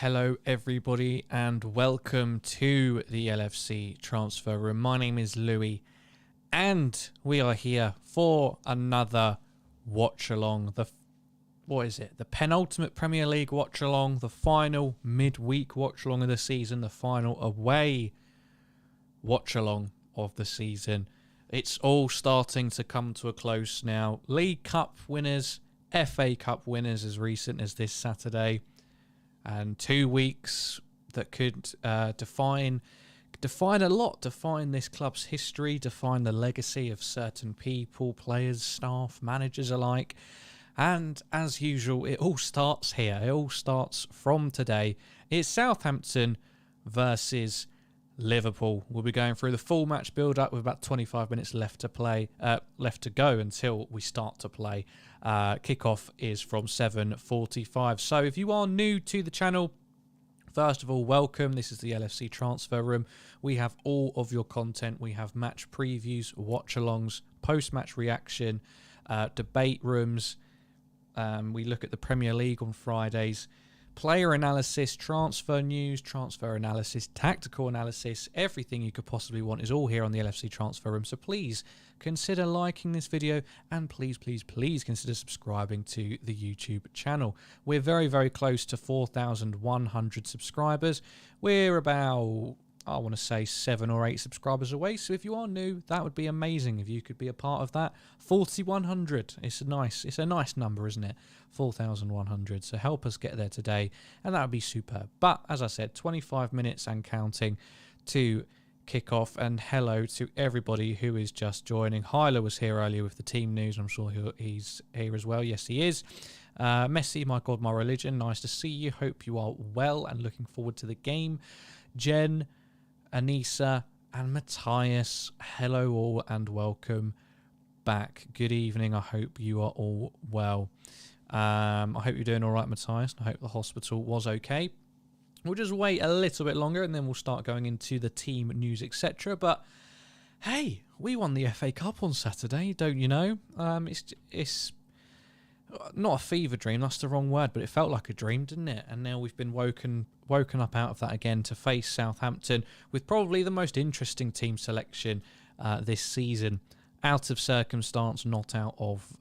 Hello everybody and welcome to the LFC transfer room. My name is Louis and we are here for another watch-along. The penultimate Premier League watch-along, the final midweek watch-along of the season, the final away watch-along of the season. It's all starting to come to a close now. League Cup winners, FA Cup winners as recent as this Saturday. And 2 weeks that could define a lot, define this club's history, define the legacy of certain people, players, staff, managers alike. And as usual, it all starts here. It all starts from today. It's Southampton versus Liverpool. We'll be going through the full match build-up with about 25 minutes left to go until we start to play. Kickoff is from 7:45. So if you are new to the channel, first of all, welcome. This is the LFC transfer room. We have all of your content. We have match previews, watch-alongs, post-match reaction, debate rooms. We look at the Premier League on Fridays. Player analysis, transfer news, transfer analysis, tactical analysis, everything you could possibly want is all here on the LFC transfer room. So please consider liking this video and please consider subscribing to the YouTube channel. We're very, very close to 4,100 subscribers. We're about, I want to say 7 or 8 subscribers away. So if you are new, that would be amazing if you could be a part of that. 4,100. It's a nice number, isn't it? 4,100. So help us get there today, and that would be superb. But as I said, 25 minutes and counting to kick off. And hello to everybody who is just joining. Hyler was here earlier with the team news. I'm sure he's here as well. Yes, he is. Messi, my God, my religion. Nice to see you. Hope you are well and looking forward to the game. Jen, Anissa and Matthias, hello all and welcome back. Good evening. I hope you are all well. I hope you're doing all right, Matthias. I hope the hospital was okay. We'll just wait a little bit longer and then we'll start going into the team news, etc. But hey, we won the FA Cup on Saturday, don't you know? It's not a fever dream, that's the wrong word, but it felt like a dream, didn't it? And now we've been woken up out of that again to face Southampton with probably the most interesting team selection this season. Out of circumstance, not out of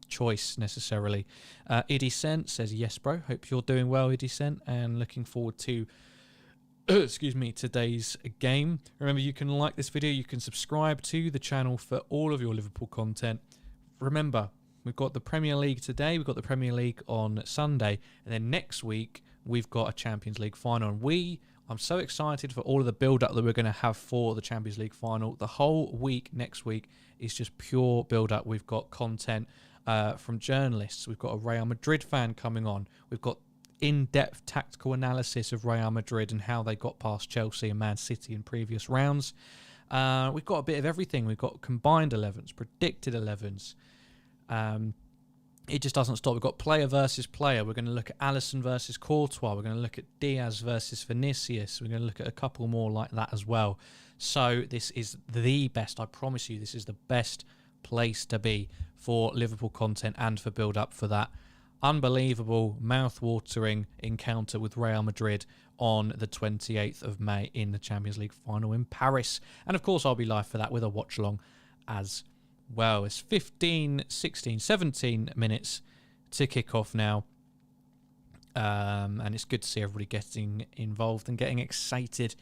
choice necessarily. Idicent says, yes, bro. Hope you're doing well, Idicent, and looking forward to today's game. Remember, you can like this video, you can subscribe to the channel for all of your Liverpool content. Remember, we've got the Premier League today, we've got the Premier League on Sunday, and then next week we've got a Champions League final. And I'm so excited for all of the build-up that we're going to have for the Champions League final. The whole week next week is just pure build-up. We've got content from journalists. We've got a Real Madrid fan coming on. We've got in-depth tactical analysis of Real Madrid and how they got past Chelsea and Man City in previous rounds. We've got a bit of everything. We've got combined 11s, predicted 11s. It just doesn't stop. We've got player versus player. We're going to look at Alisson versus Courtois. We're going to look at Diaz versus Vinicius. We're going to look at a couple more like that as well. So this is the best. I promise you, this is the best place to be for Liverpool content and for build-up for that unbelievable, mouth-watering encounter with Real Madrid on the 28th of May in the Champions League final in Paris. And of course, I'll be live for that with a watch-along as well. It's 15, 16, 17 minutes to kick off now. And it's good to see everybody getting involved and getting excited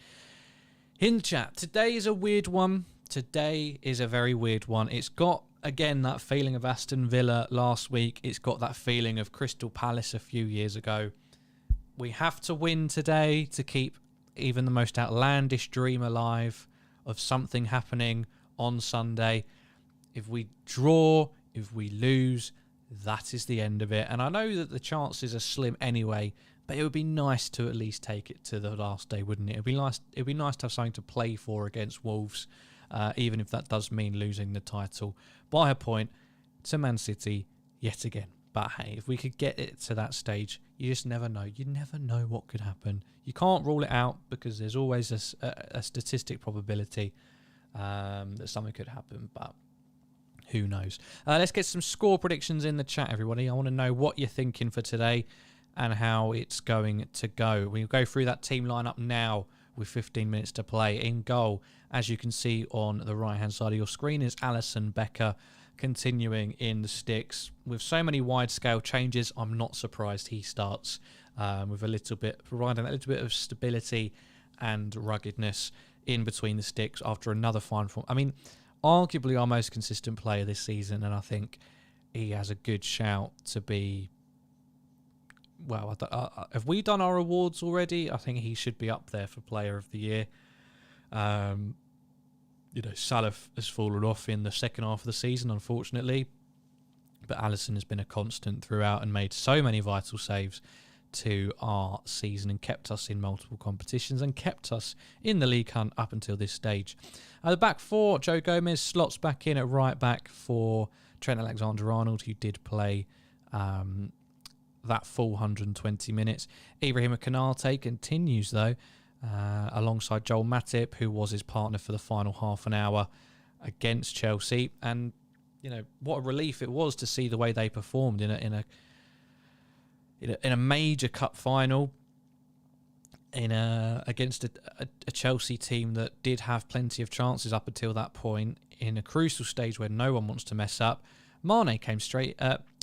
in chat. Today is a weird one. Today is a very weird one. It's got, again, that feeling of Aston Villa last week. It's got that feeling of Crystal Palace a few years ago. We have to win today to keep even the most outlandish dream alive of something happening on Sunday. If we draw, if we lose, that is the end of it. And I know that the chances are slim anyway, but it would be nice to at least take it to the last day, wouldn't it? It'd be nice to have something to play for against Wolves, even if that does mean losing the title by a point to Man City yet again. But hey, if we could get it to that stage, you just never know. You never know what could happen. You can't rule it out because there's always a statistic probability that something could happen, but who knows? Let's get some score predictions in the chat, everybody. I want to know what you're thinking for today. and how it's going to go. We'll go through that team lineup now with 15 minutes to play. In goal, as you can see on the right-hand side of your screen, is Alisson Becker, continuing in the sticks. With so many wide-scale changes, I'm not surprised he starts with providing a little bit of stability and ruggedness in between the sticks after another fine form. I mean, arguably our most consistent player this season, and I think he has a good shout to be... Well, have we done our awards already? I think he should be up there for Player of the Year. Salah has fallen off in the second half of the season, unfortunately. But Alisson has been a constant throughout and made so many vital saves to our season and kept us in multiple competitions and kept us in the league hunt up until this stage. The back four, Joe Gomez slots back in at right back for Trent Alexander-Arnold, who did play... that full 120 minutes. Ibrahima Konate continues, though, alongside Joel Matip, who was his partner for the final half an hour against Chelsea. And, what a relief it was to see the way they performed in a major cup final against a Chelsea team that did have plenty of chances up until that point in a crucial stage where no one wants to mess up.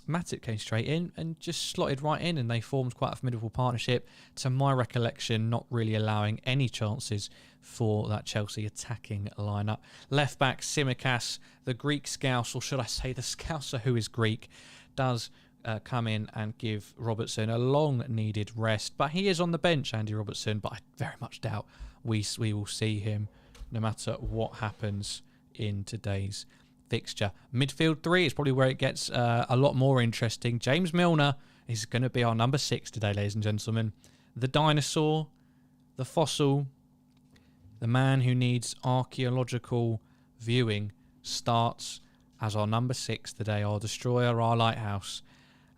Matip came straight in and just slotted right in, and they formed quite a formidable partnership. To my recollection, not really allowing any chances for that Chelsea attacking lineup. Left back Tsimikas, the Greek scouse, or should I say the scouser who is Greek, does come in and give Robertson a long needed rest. But he is on the bench, Andy Robertson, but I very much doubt we will see him no matter what happens in today's fixture. Midfield 3 is probably where it gets a lot more interesting. James Milner is going to be our number 6 today, ladies and gentlemen. The dinosaur, the fossil, the man who needs archaeological viewing starts as our number 6 today, our destroyer, our lighthouse.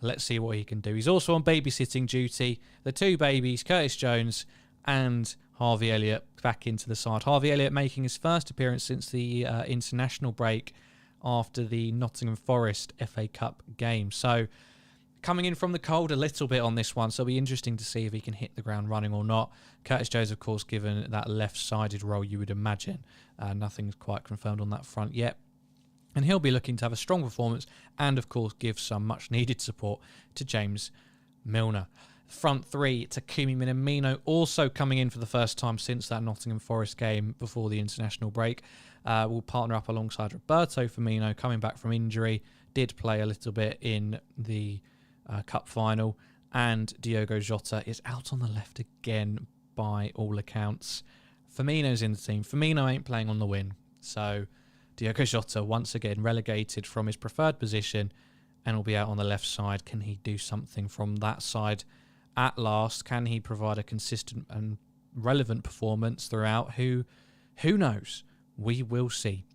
Let's see what he can do. He's also on babysitting duty. The two babies, Curtis Jones and Harvey Elliott, back into the side. Harvey Elliott making his first appearance since the international break after the Nottingham Forest FA Cup game. So coming in from the cold a little bit on this one, so it'll be interesting to see if he can hit the ground running or not. Curtis Jones, of course, given that left-sided role, you would imagine. Nothing's quite confirmed on that front yet. And he'll be looking to have a strong performance and, of course, give some much-needed support to James Milner. Front three, Takumi Minamino, also coming in for the first time since that Nottingham Forest game before the international break. Will partner up alongside Roberto Firmino, coming back from injury. Did play a little bit in the cup final. And Diogo Jota is out on the left again by all accounts. Firmino's in the team. Firmino ain't playing on the wing. So Diogo Jota once again relegated from his preferred position and will be out on the left side. Can he do something from that side at last? Can he provide a consistent and relevant performance throughout? Who knows? We will see.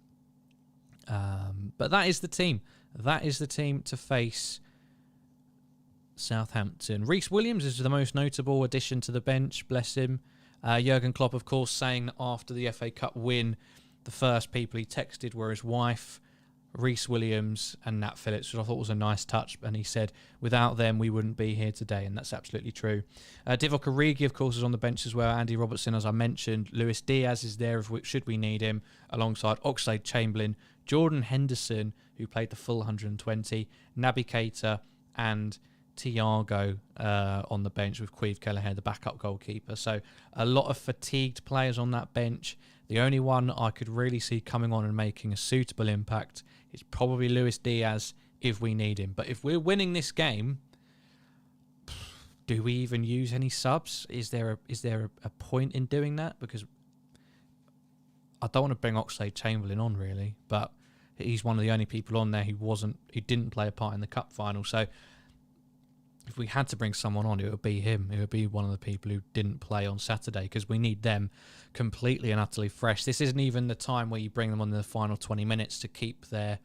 But that is the team. That is the team to face Southampton. Reece Williams is the most notable addition to the bench, bless him. Jurgen Klopp, of course, saying after the FA Cup win, the first people he texted were his wife, Reece Williams and Nat Phillips, which I thought was a nice touch. And he said, without them, we wouldn't be here today. And that's absolutely true. Divock Origi, of course, is on the bench as well. Andy Robertson, as I mentioned. Luis Diaz is there, should we need him, alongside Oxlade-Chamberlain, Jordan Henderson, who played the full 120, Naby Keita, and Thiago on the bench with Queeve Kelleher, the backup goalkeeper. So a lot of fatigued players on that bench. The only one I could really see coming on and making a suitable impact is probably Luis Diaz if we need him. But if we're winning this game, do we even use any subs? Is there a point in doing that? Because I don't want to bring Oxlade-Chamberlain on really, but he's one of the only people on there who didn't play a part in the cup final. So if we had to bring someone on, it would be him. It would be one of the people who didn't play on Saturday, because we need them completely and utterly fresh. This isn't even the time where you bring them on in the final 20 minutes to keep their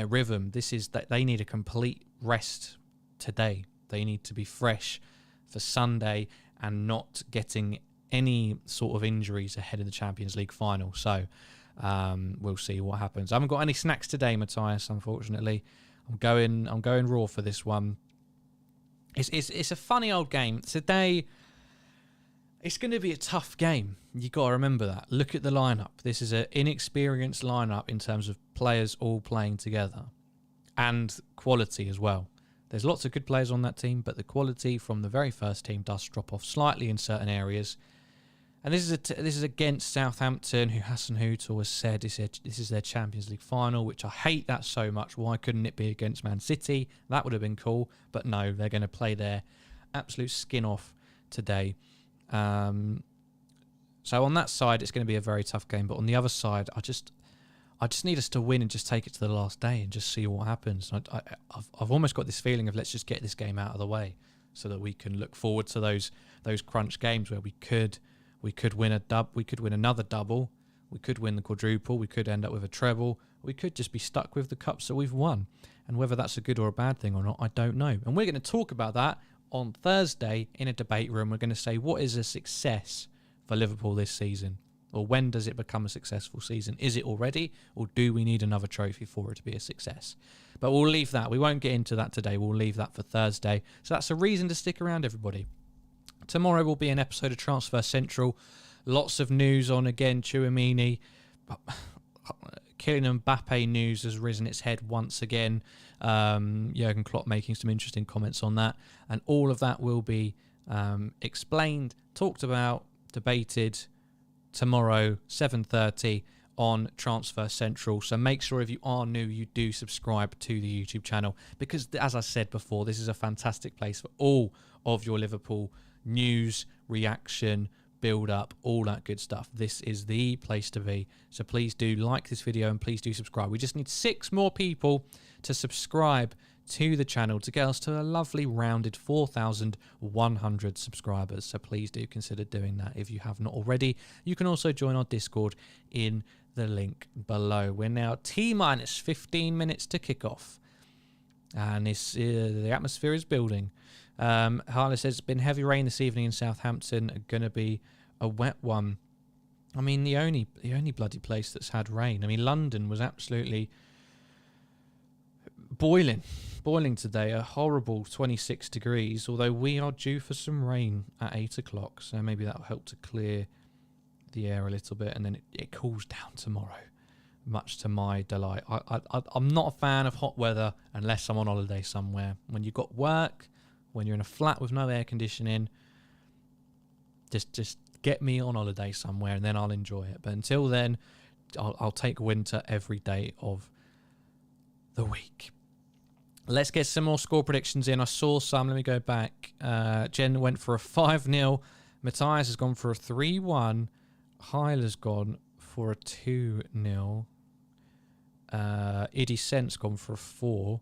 rhythm. This is that they need a complete rest today. They need to be fresh for Sunday and not getting any sort of injuries ahead of the Champions League final. So we'll see what happens. I haven't got any snacks today, Matthias, unfortunately. I'm going raw for this one. It's a funny old game. Today, it's going to be a tough game. You got to remember that. Look at the lineup. This is an inexperienced lineup in terms of players all playing together, and quality as well. There's lots of good players on that team, but the quality from the very first team does drop off slightly in certain areas. And this is against Southampton, who Hassan Hootel has said this is their Champions League final, which I hate that so much. Why couldn't it be against Man City? That would have been cool. But no, they're going to play their absolute skin off today. So on that side, it's going to be a very tough game. But on the other side, I just need us to win and just take it to the last day and just see what happens. I've almost got this feeling of let's just get this game out of the way so that we can look forward to those crunch games where we could win we could win another double, we could win the quadruple, we could end up with a treble, we could just be stuck with the cups that we've won. And whether that's a good or a bad thing or not, I don't know. And we're going to talk about that on Thursday in a debate room. We're going to say, what is a success for Liverpool this season? Or when does it become a successful season? Is it already? Or do we need another trophy for it to be a success? But we'll leave that. We won't get into that today. We'll leave that for Thursday. So that's a reason to stick around, everybody. Tomorrow will be an episode of Transfer Central. Lots of news on, again, Tchouaméni. Kylian Mbappe news has risen its head once again. Jurgen Klopp making some interesting comments on that. And all of that will be explained, talked about, debated tomorrow, 7:30 on Transfer Central. So make sure if you are new, you do subscribe to the YouTube channel. Because, as I said before, this is a fantastic place for all of your Liverpool news, reaction, build up, all that good stuff. This is the place to be. So please do like this video and please do subscribe. We just need 6 more people to subscribe to the channel to get us to a lovely rounded 4,100 subscribers. So please do consider doing that if you have not already. You can also join our Discord in the link below. We're now T-minus 15 minutes to kick off. And the atmosphere is building. Harley says, it's been heavy rain this evening in Southampton. Going to be a wet one. I mean, the only bloody place that's had rain. I mean, London was absolutely boiling today. A horrible 26 degrees. Although we are due for some rain at 8 o'clock. So maybe that'll help to clear the air a little bit. And then it cools down tomorrow, much to my delight. I'm not a fan of hot weather unless I'm on holiday somewhere. When you've got work, when you're in a flat with no air conditioning, just get me on holiday somewhere and then I'll enjoy it. But until then, I'll take winter every day of the week. Let's get some more score predictions in. I saw some. Let me go back. Jen went for a 5-0. Matthias has gone for a 3-1. Hyla's gone for a 2-0. Iddy Sent's gone for a 4.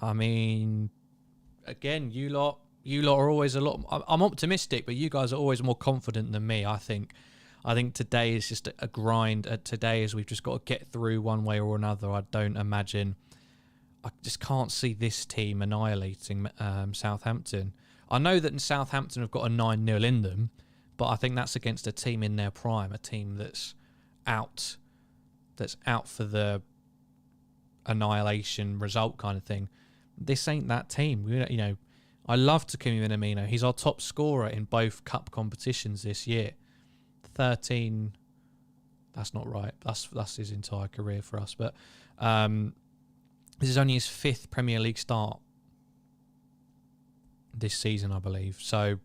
I mean, again, you lot are always a lot. I'm optimistic, but you guys are always more confident than me. I think today is just a grind. Today is we've just got to get through one way or another. I don't imagine. I just can't see this team annihilating Southampton. I know that Southampton have got a 9-0 in them, but I think that's against a team in their prime, a team that's out for the annihilation result kind of thing. This ain't that team. You know, I love Takumi Minamino. He's our top scorer in both cup competitions this year. 13. That's not right. That's his entire career for us. But this is only his 5th Premier League start this season, I believe. So,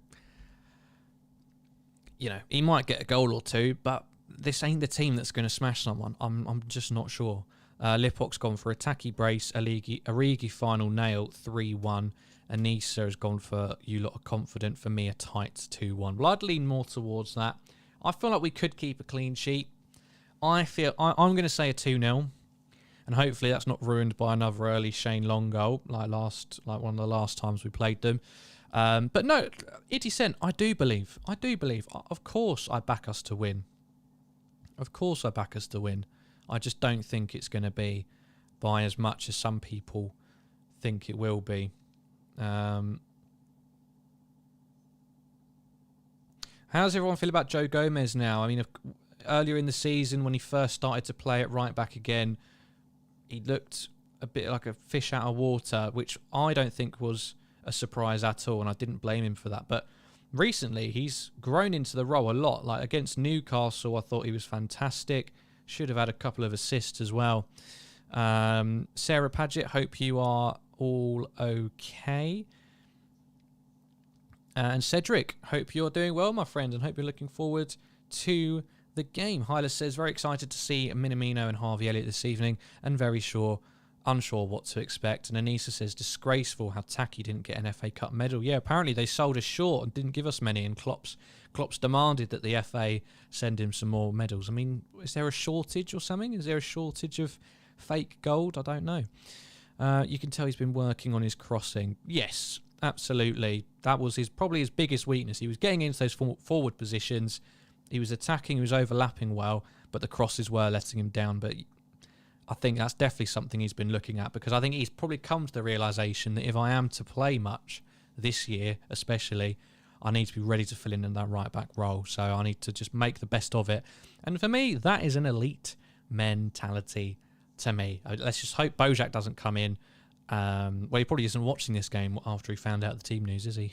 you know, he might get a goal or two, but this ain't the team that's going to smash someone. I'm just not sure. Lipok's gone for a tacky brace. Origi final nail 3-1. Anissa has gone for you lot are confident. For me, a tight 2-1. Well, I'd lean more towards that. I feel like we could keep a clean sheet. I'm going to say a 2-0. And hopefully that's not ruined by another early Shane Long goal, like one of the last times we played them. But no, 80 I do believe. Of course I back us to win. I just don't think it's going to be by as much as some people think it will be. How's everyone feel about Joe Gomez now? I mean, earlier in the season when he first started to play at right back again, he looked a bit like a fish out of water, which I don't think was a surprise at all, and I didn't blame him for that. But recently, he's grown into the role a lot. Like against Newcastle, I thought he was fantastic. Should have had a couple of assists as well. Sarah Paget, hope you are all okay. And Cedric, hope you're doing well, my friend, and hope you're looking forward to the game. Hyla says, very excited to see Minamino and Harvey Elliott this evening, and very unsure what to expect. And Anissa says, disgraceful how Taki didn't get an FA Cup medal. Yeah, apparently they sold us short and didn't give us many, and Klopp's demanded that the FA send him some more medals. I mean, is there a shortage or something? Is there a shortage of fake gold? I don't know. You can tell he's been working on his crossing. Yes, absolutely. That was probably his biggest weakness. He was getting into those forward positions. He was attacking, he was overlapping well, but the crosses were letting him down. But I think that's definitely something he's been looking at, because I think he's probably come to the realisation that if I am to play much this year, especially, I need to be ready to fill in that right-back role. So I need to just make the best of it. And for me, that is an elite mentality to me. Let's just hope Bojack doesn't come in. Well, he probably isn't watching this game after he found out the team news, is he?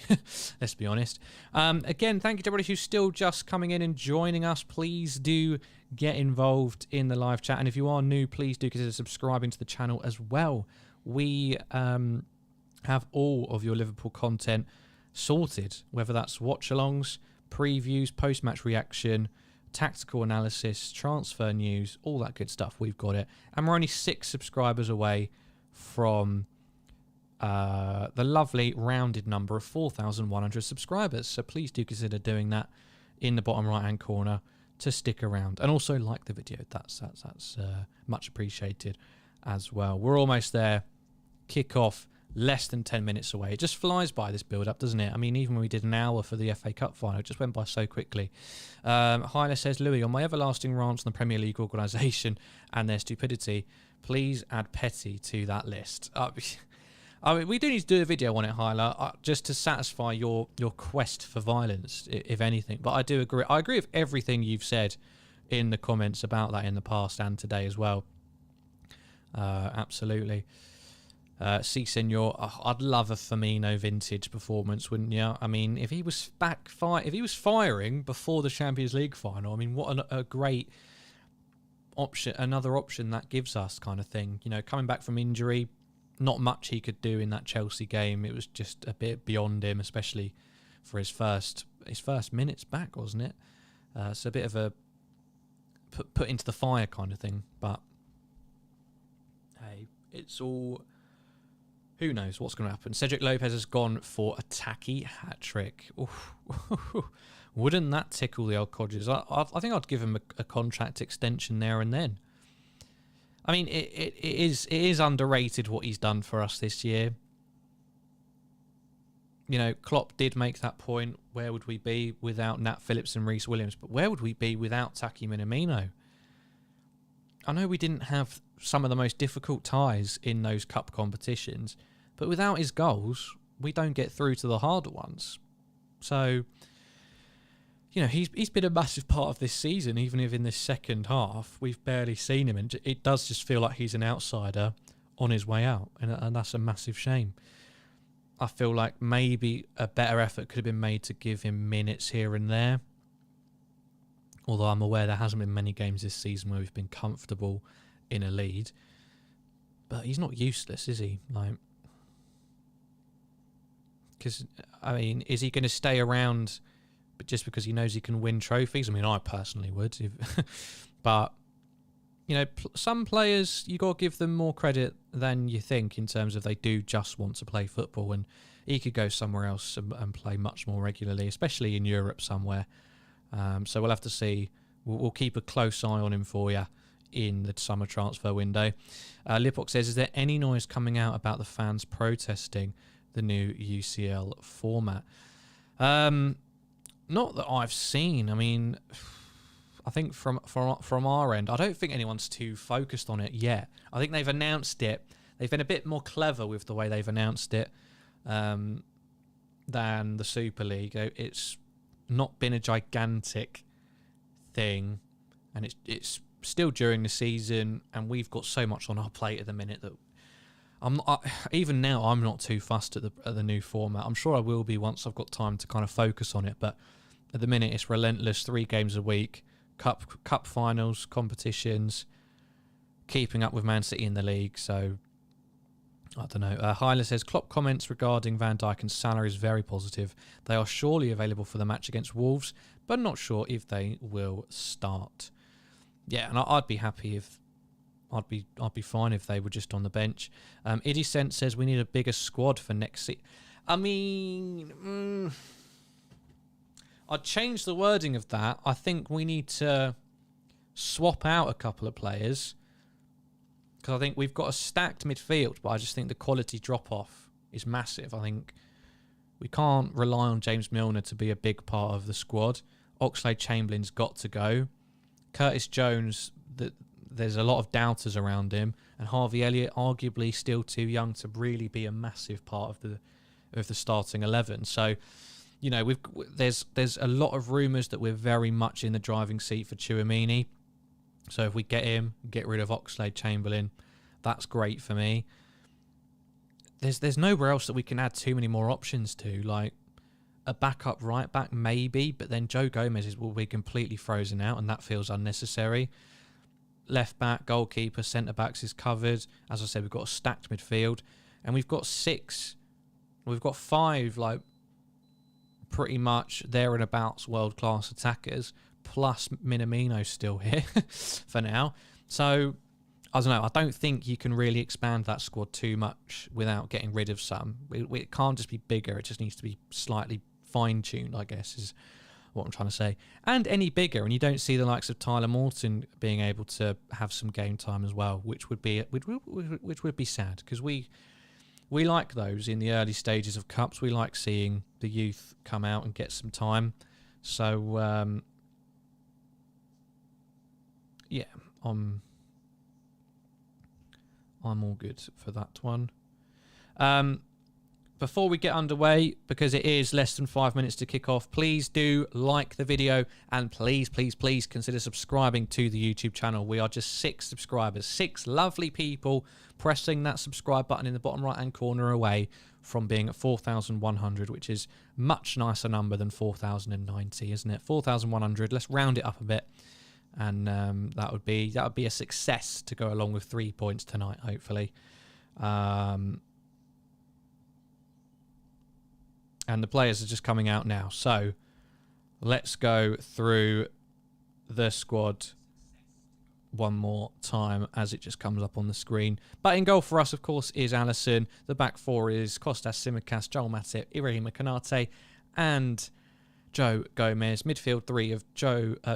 Let's be honest. Again, thank you to everybody who's still just coming in and joining us. Please do get involved in the live chat. And if you are new, please do consider subscribing to the channel as well. We have all of your Liverpool content sorted, whether that's watch-alongs, previews, post-match reaction, tactical analysis, transfer news, all that good stuff. We've got it. And we're only 6 subscribers away from the lovely rounded number of 4,100 subscribers. So please do consider doing that in the bottom right-hand corner to stick around. And also like the video. That's much appreciated as well. We're almost there. Kick off. Less than 10 minutes away. It just flies by, this build-up, doesn't it? I mean, even when we did an hour for the FA Cup final, it just went by so quickly. Hyla says, Louis, on my everlasting rants on the Premier League organisation and their stupidity, please add Petty to that list. I mean, we do need to do a video on it, Hyla, just to satisfy your quest for violence, if anything. But I do agree. I agree with everything you've said in the comments about that in the past and today as well. Absolutely. See, Senor, I'd love a Firmino vintage performance, wouldn't you? I mean, if he was firing before the Champions League final, I mean, what a great option, another option that gives us, kind of thing. You know, coming back from injury, not much he could do in that Chelsea game. It was just a bit beyond him, especially for his first minutes back, wasn't it? So a bit of a put into the fire kind of thing. But hey, it's all. Who knows what's going to happen? Cedric Lopez has gone for a tacky hat-trick. Wouldn't that tickle the old codgers? I think I'd give him a contract extension there and then. I mean, it is underrated what he's done for us this year. You know, Klopp did make that point. Where would we be without Nat Phillips and Reece Williams? But where would we be without Taki Minamino? I know we didn't have some of the most difficult ties in those cup competitions, but without his goals, we don't get through to the harder ones. So, you know, he's been a massive part of this season, even if in this second half we've barely seen him, and it does just feel like he's an outsider on his way out, and that's a massive shame. I feel like maybe a better effort could have been made to give him minutes here and there. Although I'm aware there hasn't been many games this season where we've been comfortable in a lead. But he's not useless, is he? Like, because, I mean, is he going to stay around but just because he knows he can win trophies? I mean, I personally would. But, you know, some players, you got to give them more credit than you think in terms of they do just want to play football. And he could go somewhere else and play much more regularly, especially in Europe somewhere. So we'll have to see. We'll keep a close eye on him for you in the summer transfer window. Lipok says, is there any noise coming out about the fans protesting the new UCL format? Not that I've seen. I mean, I think from our end, I don't think anyone's too focused on it yet. I think they've announced it. They've been a bit more clever with the way they've announced it than the Super League. It's not been a gigantic thing, and it's still during the season, and we've got so much on our plate at the minute that Even now, I'm not too fussed at the new format. I'm sure I will be once I've got time to kind of focus on it. But at the minute, it's relentless. 3 games a week, cup finals, competitions, keeping up with Man City in the league. So I don't know. Hyla says Klopp comments regarding Van Dijk and Salah is very positive. They are surely available for the match against Wolves, but not sure if they will start. Yeah, and I'd be happy if. I'd be fine if they were just on the bench. Idicent says we need a bigger squad for next season. I mean, I'd change the wording of that. I think we need to swap out a couple of players because I think we've got a stacked midfield, but I just think the quality drop-off is massive. I think we can't rely on James Milner to be a big part of the squad. Oxlade-Chamberlain's got to go. Curtis Jones, there's a lot of doubters around him, and Harvey Elliott arguably still too young to really be a massive part of the starting 11. So, you know, there's a lot of rumours that we're very much in the driving seat for Tchouaméni. So if we get him, get rid of Oxlade-Chamberlain, that's great for me. There's nowhere else that we can add too many more options to, like a backup right back maybe, but then Joe Gomez will be completely frozen out, and that feels unnecessary. Left back, goalkeeper, centre backs is covered. As I said, we've got a stacked midfield, and we've got 5 like pretty much there and abouts world class attackers, plus Minamino still here for now. So I don't know. I don't think you can really expand that squad too much without getting rid of some. It can't just be bigger. It just needs to be slightly fine tuned, I guess, is what I'm trying to say. And any bigger, and you don't see the likes of Tyler Morton being able to have some game time as well, which would be sad, because we like those in the early stages of cups. We like seeing the youth come out and get some time. So yeah, I'm all good for that one. Before we get underway, because it is less than 5 minutes to kick off, please do like the video, and please consider subscribing to the YouTube channel. We are just 6 subscribers, 6 lovely people pressing that subscribe button in the bottom right hand corner away from being at 4,100, which is much nicer number than 4,090, isn't it? 4,100. Let's round it up a bit, and that would be a success to go along with 3 points tonight, hopefully. And the players are just coming out now. So let's go through the squad one more time as it just comes up on the screen. But in goal for us, of course, is Alisson. The back 4 is Kostas Tsimikas, Joel Matip, Ibrahima Konate, and Joe Gomez. Midfield 3 of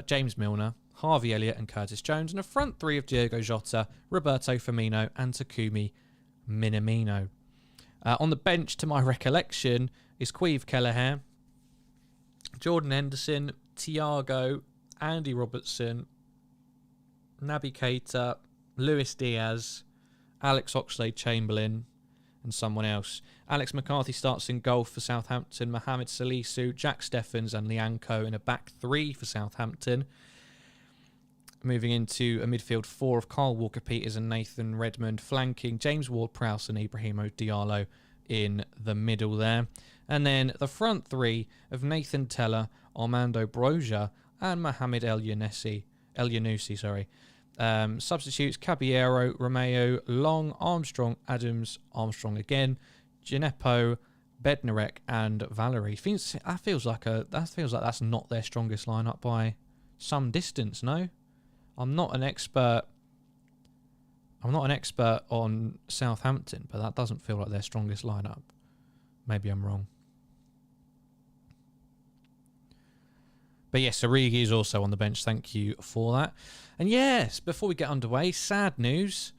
James Milner, Harvey Elliott and Curtis Jones. And a front 3 of Diogo Jota, Roberto Firmino and Takumi Minamino. On the bench, to my recollection, is Queeve Kelleher, Jordan Henderson, Thiago, Andy Robertson, Naby Keita, Luis Diaz, Alex Oxlade-Chamberlain, and someone else. Alex McCarthy starts in goal for Southampton, Mohamed Salisu, Jack Stephens and Lianco in a back 3 for Southampton. Moving into a midfield 4 of Kyle Walker-Peters and Nathan Redmond, flanking James Ward-Prowse and Ibrahimo Diallo in the middle there. And then the front 3 of Nathan Teller, Armando Broja and Mohamed El Younousi. Substitutes Caballero, Romeo, Long, Armstrong, Adams, Armstrong again, Gineppo, Bednarek and Valerie. That feels like that's not their strongest lineup by some distance, no? I'm not an expert on Southampton, but that doesn't feel like their strongest lineup. Maybe I'm wrong. But yes, Origi is also on the bench. Thank you for that. And yes, before we get underway, sad news.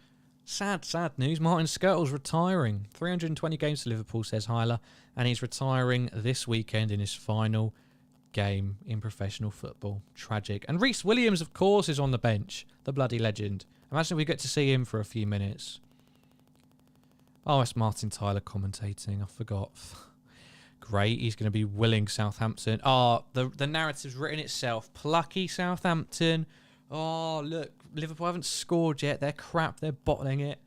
Sad news. Martin Skirtle's retiring. 320 games for Liverpool, says Hyla. And he's retiring this weekend in his final game in professional football. Tragic. And Reece Williams, of course, is on the bench. The bloody legend. Imagine we get to see him for a few minutes. Oh, it's Martin Tyler commentating. I forgot. Great. He's going to be willing Southampton. Oh, the narrative's written itself. Plucky Southampton. Oh, look. Liverpool haven't scored yet. They're crap. They're bottling it.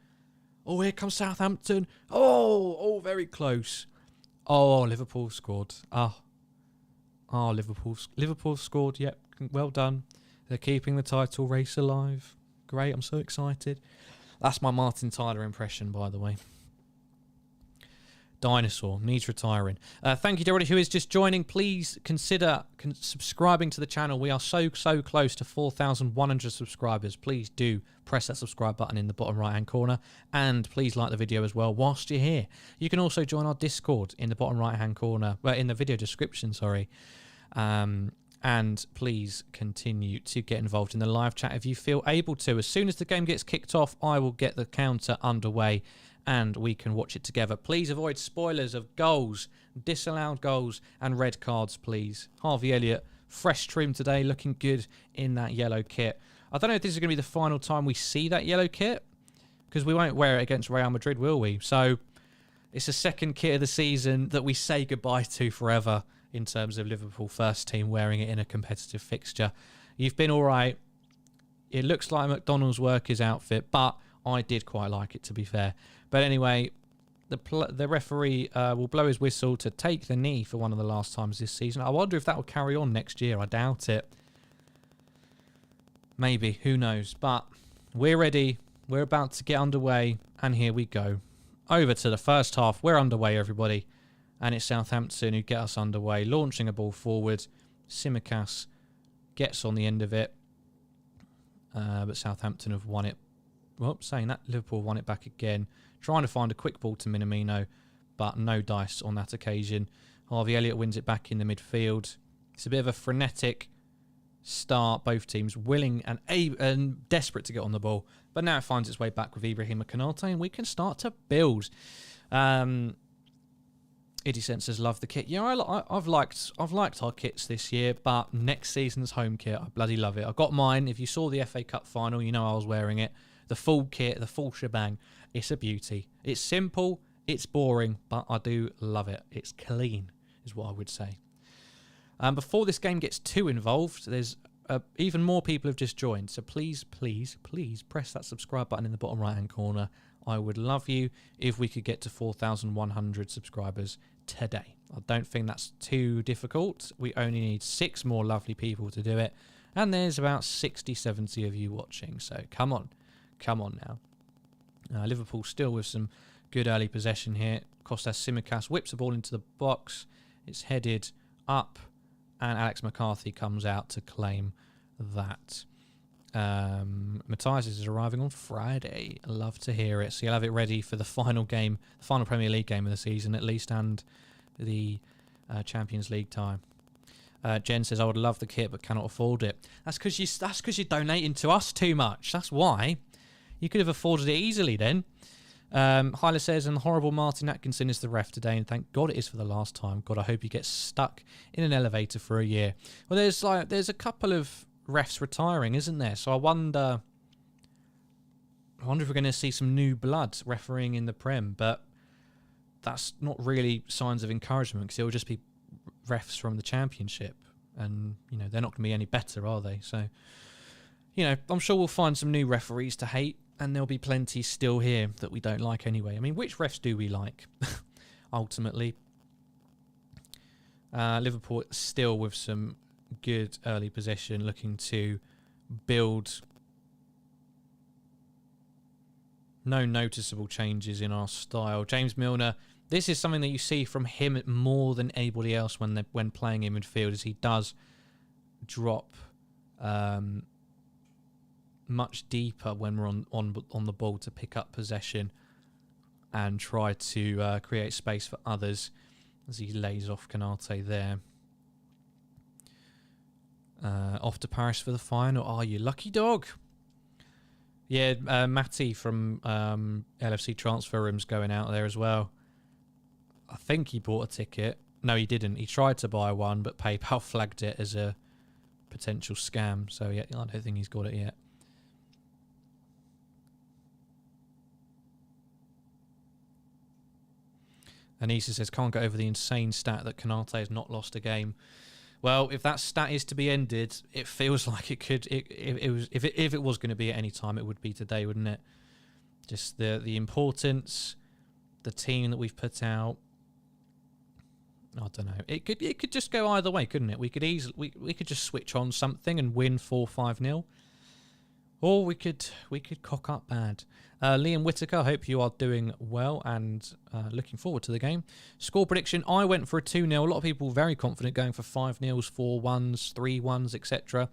Oh, here comes Southampton. Oh, very close. Oh, Liverpool scored. Liverpool scored. Yep, well done. They're keeping the title race alive. Great, I'm so excited. That's my Martin Tyler impression, by the way. Dinosaur needs retiring. Thank you to everybody who is just joining. Please consider subscribing to the channel. We are so close to 4,100 subscribers. Please do press that subscribe button in the bottom right hand corner, and please like the video as well whilst you're here. You can also join our Discord in the bottom right hand corner, well, in the video description, sorry. And please continue to get involved in the live chat if you feel able to. As soon as the game gets kicked off, I will get the counter underway and we can watch it together. Please avoid spoilers of goals, disallowed goals and red cards, please. Harvey Elliott, fresh trim today, looking good in that yellow kit. I don't know if this is going to be the final time we see that yellow kit, because we won't wear it against Real Madrid, will we? So it's the second kit of the season that we say goodbye to forever in terms of Liverpool first team wearing it in a competitive fixture. You've been all right. It looks like McDonald's worker's outfit, but I did quite like it, to be fair. But anyway, the referee will blow his whistle to take the knee for one of the last times this season. I wonder if that will carry on next year. I doubt it. Maybe. Who knows? But we're ready. We're about to get underway. And here we go. Over to the first half. We're underway, everybody. And it's Southampton who get us underway. Launching a ball forward. Tsimikas gets on the end of it. But Southampton have won it. Well, saying that, Liverpool won it back again. Trying to find a quick ball to Minamino, but no dice on that occasion. Harvey Elliott wins it back in the midfield. It's a bit of a frenetic start. Both teams willing and desperate to get on the ball. But now it finds its way back with Ibrahima Konate, and we can start to build. Iddy Sensors love the kit. Yeah, I've liked our kits this year, but next season's home kit, I bloody love it. I got mine. If you saw the FA Cup final, you know I was wearing it. The full kit, the full shebang. It's a beauty. It's simple, it's boring, but I do love it. It's clean, is what I would say. Before this game gets too involved, there's even more people have just joined. So please press that subscribe button in the bottom right-hand corner. I would love you if we could get to 4,100 subscribers today. I don't think that's too difficult. We only need 6 more lovely people to do it. And there's about 60, 70 of you watching. So come on now. Liverpool still with some good early possession here. Kostas Tsimikas whips the ball into the box. It's headed up, and Alex McCarthy comes out to claim that. Matthias is arriving on Friday. I love to hear it. So you'll have it ready for the final game, the final Premier League game of the season at least, and the Champions League time. Jen says, I would love the kit but cannot afford it. That's because you're donating to us too much. That's why. You could have afforded it easily then. Hyla says, and the horrible Martin Atkinson is the ref today, and thank God it is for the last time. God, I hope he gets stuck in an elevator for a year. Well, there's a couple of refs retiring, isn't there? So I wonder if we're going to see some new blood refereeing in the Prem, but that's not really signs of encouragement, because it'll just be refs from the Championship, and they're not going to be any better, are they? So I'm sure we'll find some new referees to hate, and there'll be plenty still here that we don't like anyway. I mean, which refs do we like ultimately? Liverpool still with some good early possession, looking to build. No noticeable changes in our style. James Milner, this is something that you see from him more than anybody else when playing in midfield, is he does drop much deeper when we're on the ball to pick up possession and try to create space for others, as he lays off Konate there. Off to Paris for the final. Oh, you lucky dog. Yeah, Matty from LFC Transfer Room's going out there as well. I think he bought a ticket. No, he didn't. He tried to buy one, but PayPal flagged it as a potential scam. So yeah, I don't think he's got it yet. Anissa says, can't get over the insane stat that Konate has not lost a game. Well, if that stat is to be ended, it feels like it could. If it was going to be at any time, it would be today, wouldn't it? Just the importance, the team that we've put out. I don't know. It could just go either way, couldn't it? We could easily we could just switch on something and win 4-5-0. Or we could cock up bad. Liam Whitaker, I hope you are doing well and looking forward to the game. Score prediction, I went for a 2-0. A lot of people very confident going for 5-0s, 4-1s, 3-1s, etc.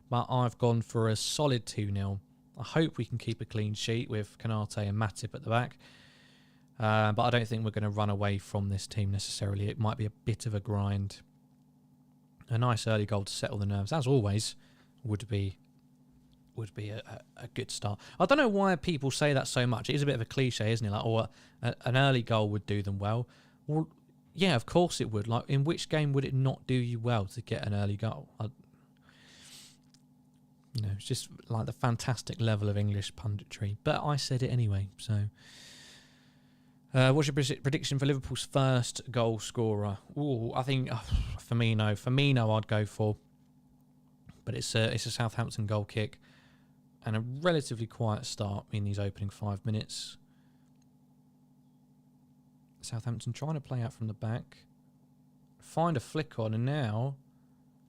But I've gone for a solid 2-0. I hope we can keep a clean sheet with Konate and Matip at the back. But I don't think we're going to run away from this team necessarily. It might be a bit of a grind. A nice early goal to settle the nerves, as always, would be a good start. I don't know why people say that so much. It is a bit of a cliche, isn't it? Like, oh, an early goal would do them well. Well, yeah, of course it would. Like, in which game would it not do you well to get an early goal? It's just like the fantastic level of English punditry. But I said it anyway, so... what's your prediction for Liverpool's first goal scorer? Ooh, I think Firmino. Firmino I'd go for. But it's a Southampton goal kick. And a relatively quiet start in these opening 5 minutes. Southampton trying to play out from the back. Find a flick on, and now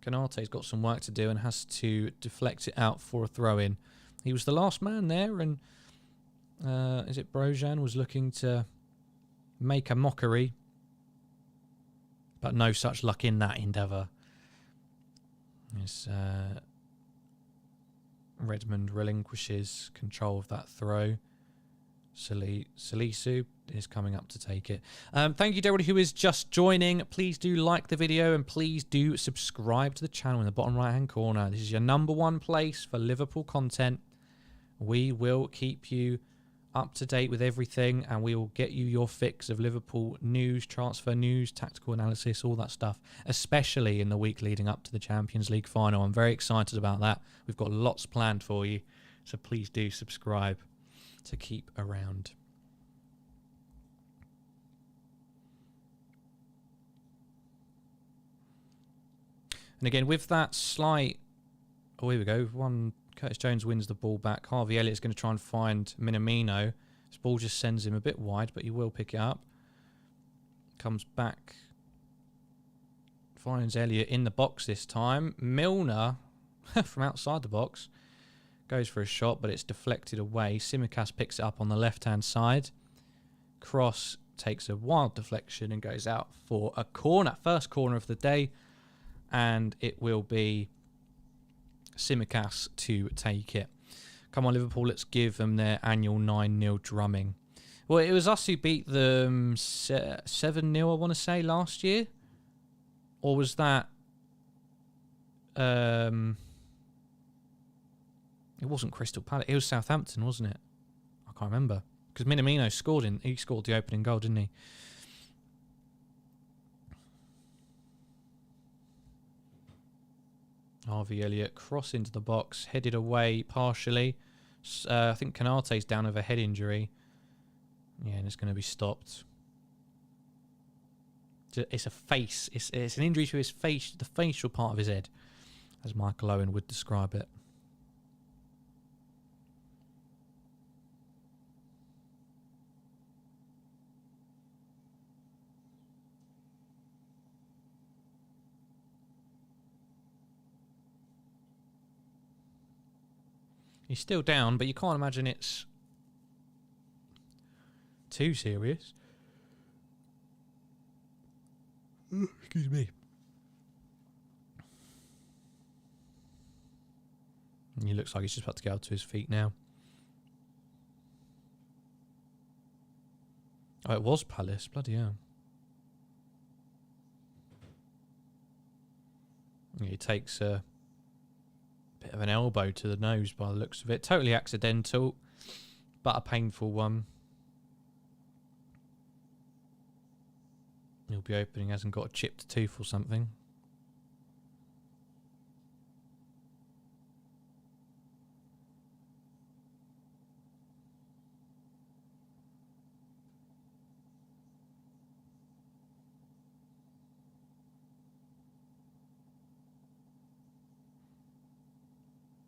Konate's got some work to do and has to deflect it out for a throw-in. He was the last man there, and is it Brojan was looking to make a mockery. But no such luck in that endeavour. It's... Redmond relinquishes control of that throw. Salisu is coming up to take it. Thank you to everybody who is just joining. Please do like the video and please do subscribe to the channel in the bottom right hand corner. This is your #1 place for Liverpool content. We will keep you up to date with everything and we will get you your fix of Liverpool news, transfer news, tactical analysis, all that stuff, especially in the week leading up to the Champions League final. I'm very excited about that. We've got lots planned for you, so please do subscribe to keep around. And again, with that slight... Oh, here we go. Curtis Jones wins the ball back. Harvey Elliott's going to try and find Minamino. This ball just sends him a bit wide, but he will pick it up. Comes back. Finds Elliott in the box this time. Milner, from outside the box, goes for a shot, but it's deflected away. Tsimikas picks it up on the left-hand side. Cross takes a wild deflection and goes out for a corner. First corner of the day. And it will be Tsimikas to take it. Come on, Liverpool, let's give them their annual 9-0 drumming. Well, it was us who beat them 7-0, I want to say, last year. Or was that... it wasn't Crystal Palace. It was Southampton, wasn't it? I can't remember. Because Minamino he scored the opening goal, didn't he? Harvey Elliott cross into the box, headed away partially. I think Konate's down with a head injury. Yeah, and it's going to be stopped. It's a face. It's an injury to his face, the facial part of his head, as Michael Owen would describe it. He's still down, but you can't imagine it's too serious. Excuse me. He looks like he's just about to get up to his feet now. Oh, it was Palace. Bloody hell. He takes a bit of an elbow to the nose by the looks of it. Totally accidental, but a painful one. He'll be opening, hasn't got a chipped tooth or something.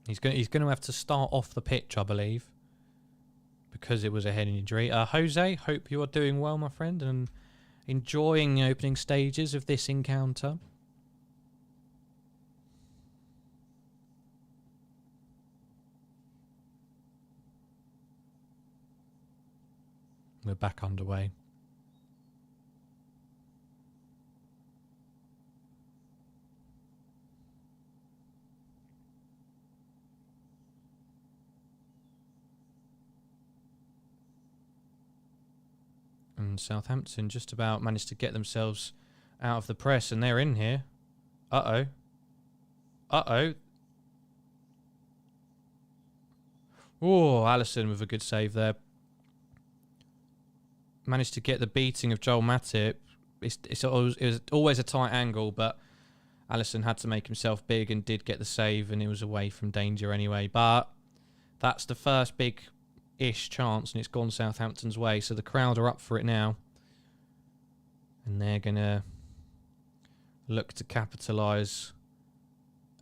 He's going to have to start off the pitch, I believe, because it was a head injury. Jose, hope you are doing well, my friend, and enjoying the opening stages of this encounter. We're back underway. And Southampton just about managed to get themselves out of the press, and they're in here. Uh-oh. Uh-oh. Oh, Alisson with a good save there. Managed to get the beating of Joel Matip. It was always a tight angle, but Alisson had to make himself big and did get the save, and it was away from danger anyway. But that's the first big-ish chance, and it's gone Southampton's way. So the crowd are up for it now. And they're going to look to capitalise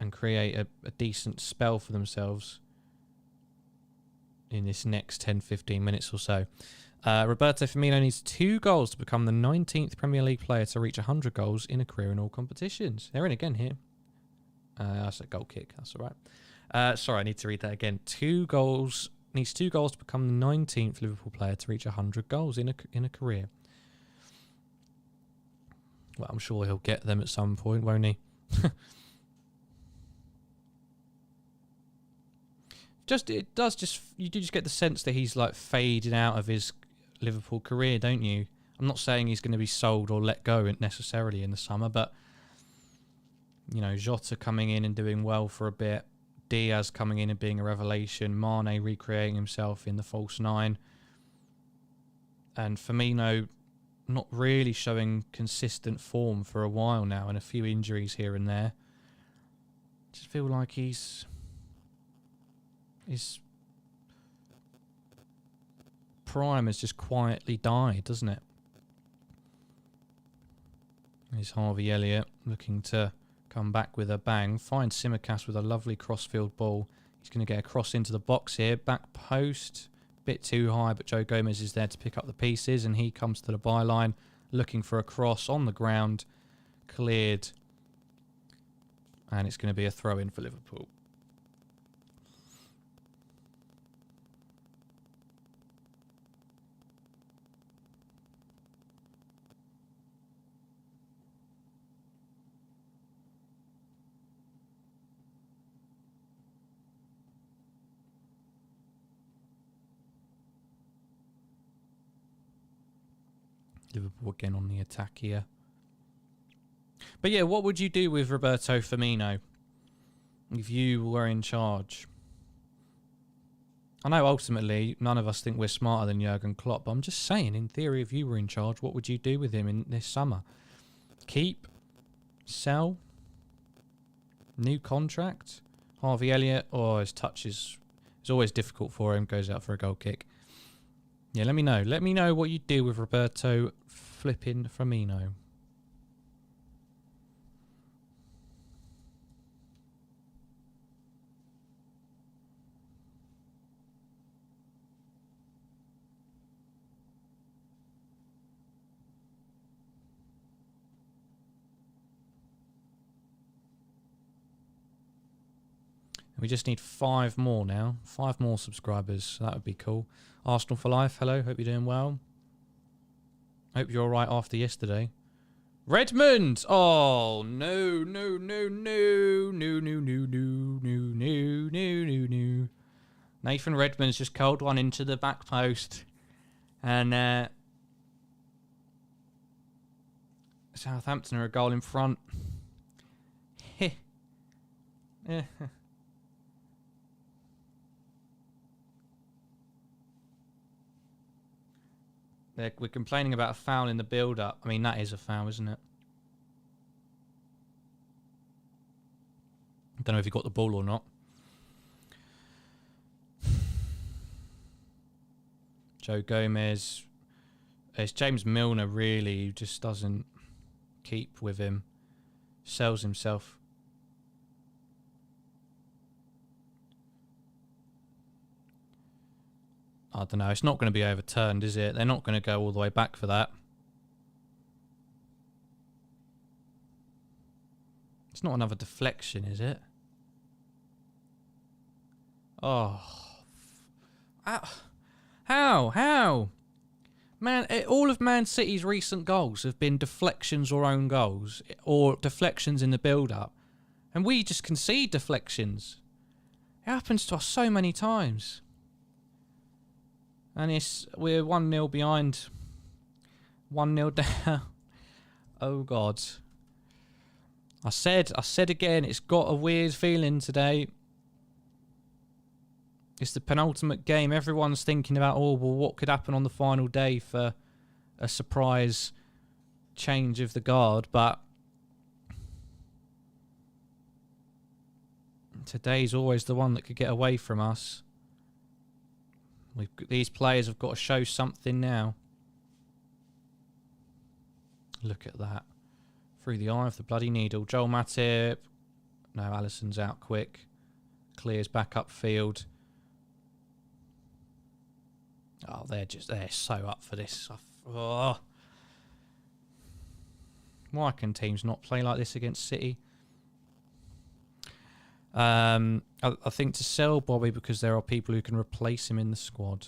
and create a decent spell for themselves in this next 10-15 minutes or so. Roberto Firmino needs 2 goals to become the 19th Premier League player to reach 100 goals in a career in all competitions. They're in again here. That's a goal kick. That's all right. Sorry, I need to read that again. 2 goals. Needs 2 goals to become the 19th Liverpool player to reach 100 goals in a career. Well, I'm sure he'll get them at some point, won't he? You do just get the sense that he's like fading out of his Liverpool career, don't you? I'm not saying he's going to be sold or let go necessarily in the summer, but you know, Jota coming in and doing well for a bit, Diaz coming in and being a revelation, Mane recreating himself in the false 9, and Firmino not really showing consistent form for a while now, and a few injuries here and there. Just feel like his prime has just quietly died, doesn't it? Here's Harvey Elliott looking to come back with a bang. Finds Simicast with a lovely crossfield ball. He's going to get a cross into the box here. Back post. Bit too high, but Joe Gomez is there to pick up the pieces, and he comes to the byline looking for a cross on the ground. Cleared. And it's going to be a throw-in for Liverpool. Liverpool again on the attack here. But yeah, what would you do with Roberto Firmino if you were in charge? I know ultimately none of us think we're smarter than Jurgen Klopp, but I'm just saying, in theory, if you were in charge, what would you do with him in this summer? Keep? Sell? New contract? Harvey Elliott? Oh, his touch is always difficult for him. Goes out for a goal kick. Yeah, let me know. Let me know what you do with Roberto flipping Firmino. We just need 5 more now. 5 more subscribers. So that would be cool. Arsenal for life. Hello. Hope you're doing well. Hope you're all right after yesterday. Redmond! Oh, no, no, no, no. No, no, no, no, no, no, no, no, no. Nathan Redmond's just curled one into the back post. And Southampton are a goal in front. Yeah. We're complaining about a foul in the build-up. I mean, that is a foul, isn't it? I don't know if he got the ball or not. Joe Gomez. It's James Milner, really, who just doesn't keep with him. Sells himself. I don't know. It's not going to be overturned, is it? They're not going to go all the way back for that. It's not another deflection, is it? Oh. How? Man, all of Man City's recent goals have been deflections or own goals, or deflections in the build-up. And we just concede deflections. It happens to us so many times. And we're 1-0 behind. 1-0 down. Oh, God. I said again, it's got a weird feeling today. It's the penultimate game. Everyone's thinking about, oh, well, what could happen on the final day for a surprise change of the guard. But today's always the one that could get away from us. These players have got to show something now. Look at that. Through the eye of the bloody needle. Joel Matip. No, Alisson's out quick. Clears back upfield. Oh, they're so up for this. Oh. Why can teams not play like this against City? I think to sell Bobby because there are people who can replace him in the squad.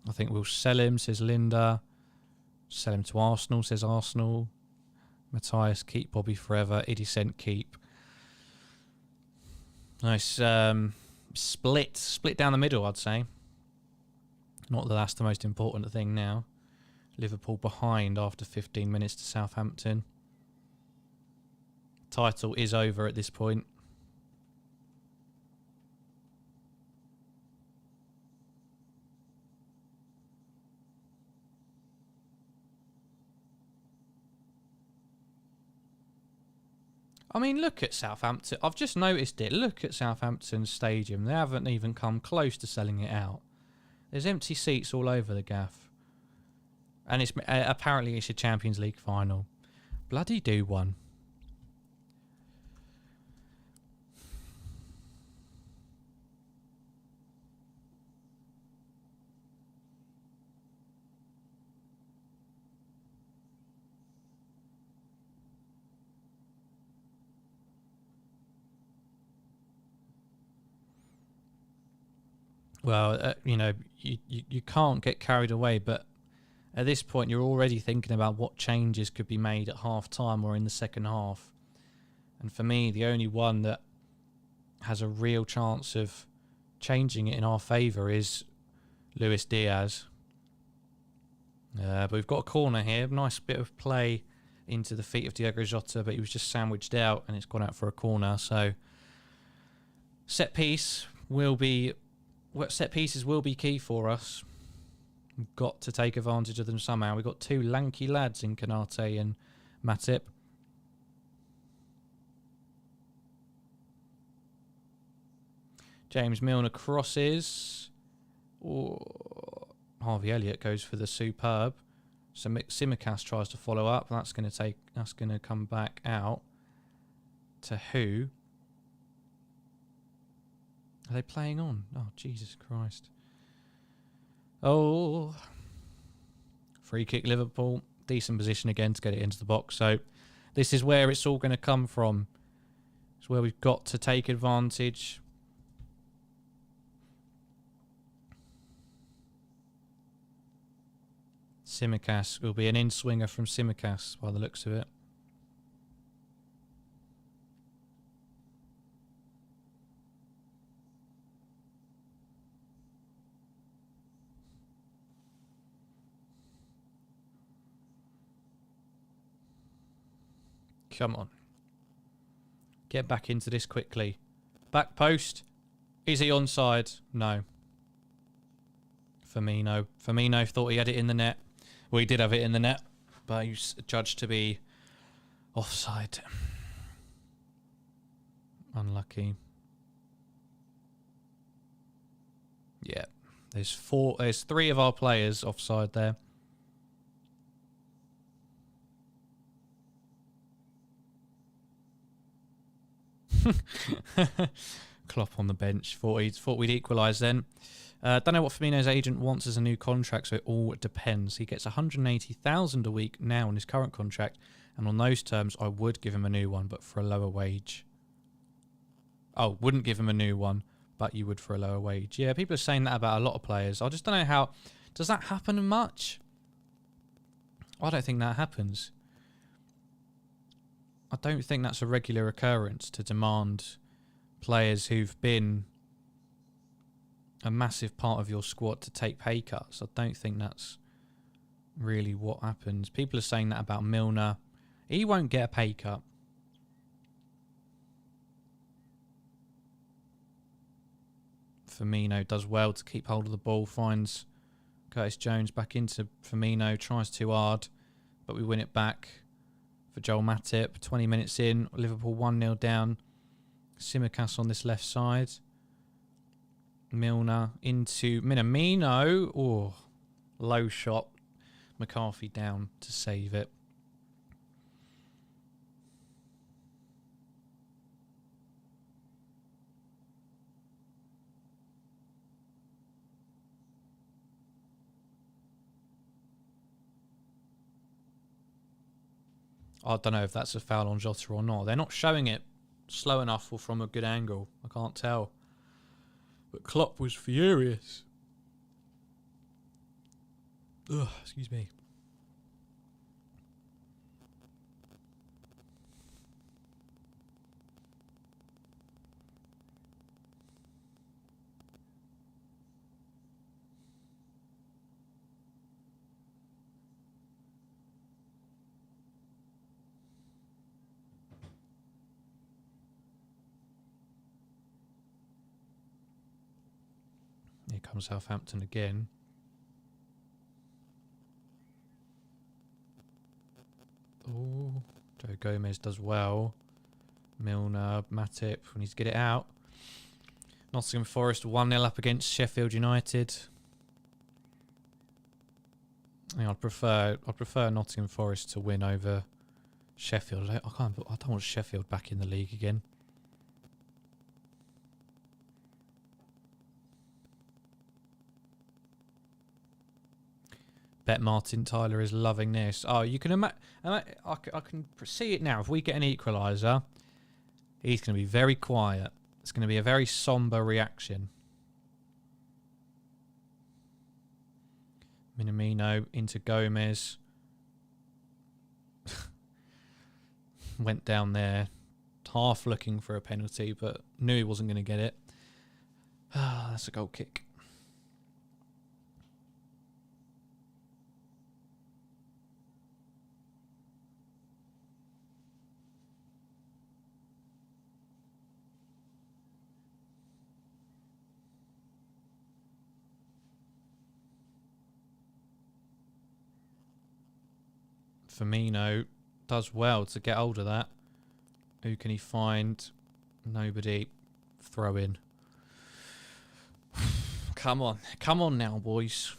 I think we'll sell him, says Linda. Sell him to Arsenal, says Arsenal. Matthias, keep Bobby forever. Idicent, keep. Nice split down the middle, I'd say. Not that that's the most important thing now. Liverpool behind after 15 minutes to Southampton. Title is over at this point. I mean, look at Southampton. I've just noticed it. Look at Southampton Stadium. They haven't even come close to selling it out. There's empty seats all over the gaff. And it's apparently it's a Champions League final. Bloody do one. Well, you can't get carried away, but at this point you're already thinking about what changes could be made at half-time or in the second half. And for me, the only one that has a real chance of changing it in our favour is Luis Diaz. But we've got a corner here. Nice bit of play into the feet of Diogo Jota, but he was just sandwiched out and it's gone out for a corner. So set pieces will be key for us. We've got to take advantage of them somehow. We've got two lanky lads in Kanate and Matip. James Milner crosses. Harvey Elliott goes for the superb. So Tsimikas tries to follow up. That's going to come back out to who? Are they playing on? Oh, Jesus Christ. Oh. Free kick Liverpool. Decent position again to get it into the box. So this is where it's all going to come from. It's where we've got to take advantage. Tsimikas will be an in-swinger from Tsimikas by the looks of it. Come on. Get back into this quickly. Back post. Is he onside? No. Firmino thought he had it in the net. Well, he did have it in the net, but he was judged to be offside. Unlucky. Yeah. There's three of our players offside there. Klopp on the bench. Thought we'd equalise then. Don't know what Firmino's agent wants as a new contract, so it all depends. He gets 180,000 a week now on his current contract, and on those terms, I would give him a new one, but for a lower wage. Oh, wouldn't give him a new one, but you would for a lower wage. Yeah, people are saying that about a lot of players. I just don't know how... Does that happen much? I don't think that happens. I don't think that's a regular occurrence to demand players who've been a massive part of your squad to take pay cuts. I don't think that's really what happens. People are saying that about Milner. He won't get a pay cut. Firmino does well to keep hold of the ball, finds Curtis Jones back into Firmino, tries too hard, but we win it back for Joel Matip. 20 minutes in, Liverpool 1-0 down. Tsimikas on this left side. Milner into Minamino. Oh, low shot. McCarthy down to save it. I don't know if that's a foul on Jota or not. They're not showing it slow enough or from a good angle. I can't tell. But Klopp was furious. Ugh, excuse me. Here comes Southampton again. Oh, Joe Gomez does well. Milner, Matip, we need to get it out. Nottingham Forest 1-0 up against Sheffield United. I'd prefer Nottingham Forest to win over Sheffield. I don't want Sheffield back in the league again. Bet Martin Tyler is loving this. Oh, you can imagine. I can see it now. If we get an equaliser, he's going to be very quiet. It's going to be a very sombre reaction. Minamino into Gomez. Went down there, half looking for a penalty, but knew he wasn't going to get it. Ah, that's a goal kick. Firmino does well to get hold of that. Who can he find? Nobody. Throw in. Come on. Come on now, boys.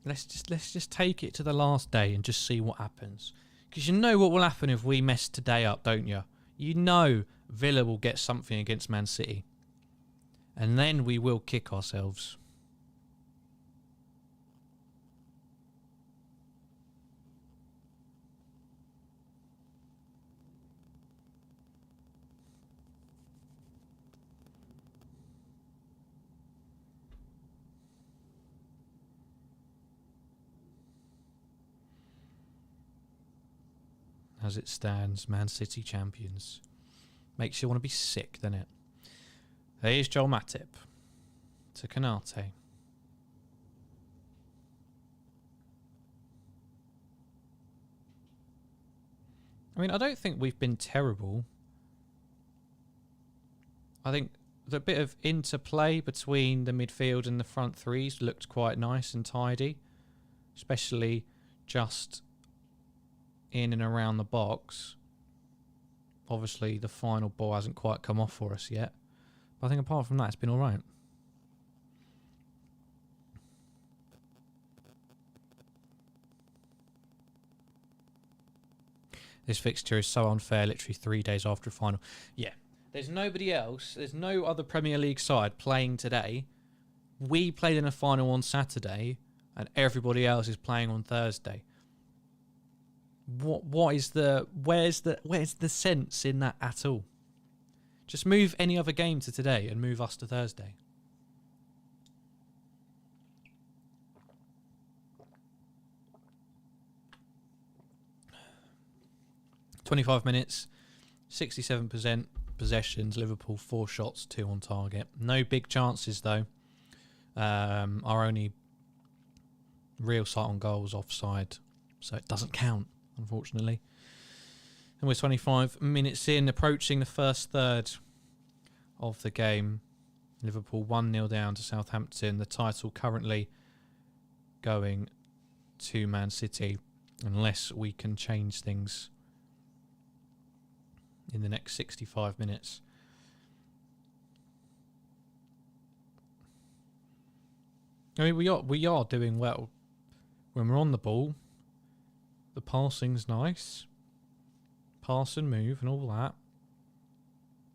Let's just take it to the last day and just see what happens. Because you know what will happen if we mess today up, don't you? You know Villa will get something against Man City. And then we will kick ourselves. As it stands, Man City champions. Makes you want to be sick, doesn't it? Here's Joel Matip to Canate. I mean, I don't think we've been terrible. I think the bit of interplay between the midfield and the front threes looked quite nice and tidy. Especially just in and around the box. Obviously, the final ball hasn't quite come off for us yet. But I think apart from that, it's been all right. This fixture is so unfair, literally 3 days after a final. Yeah, there's nobody else. There's no other Premier League side playing today. We played in a final on Saturday, and everybody else is playing on Thursday. Where's the sense in that at all? Just move any other game to today and move us to Thursday. 25 minutes, 67% possessions, Liverpool 4 shots, 2 on target. No big chances though. Our only real sight on goals offside, so it doesn't count, unfortunately. And we're 25 minutes in, approaching the first third of the game. Liverpool 1-0 down to Southampton. The title currently going to Man City, unless we can change things in the next 65 minutes. I mean, we are doing well when we're on the ball. The passing's nice, pass and move and all that.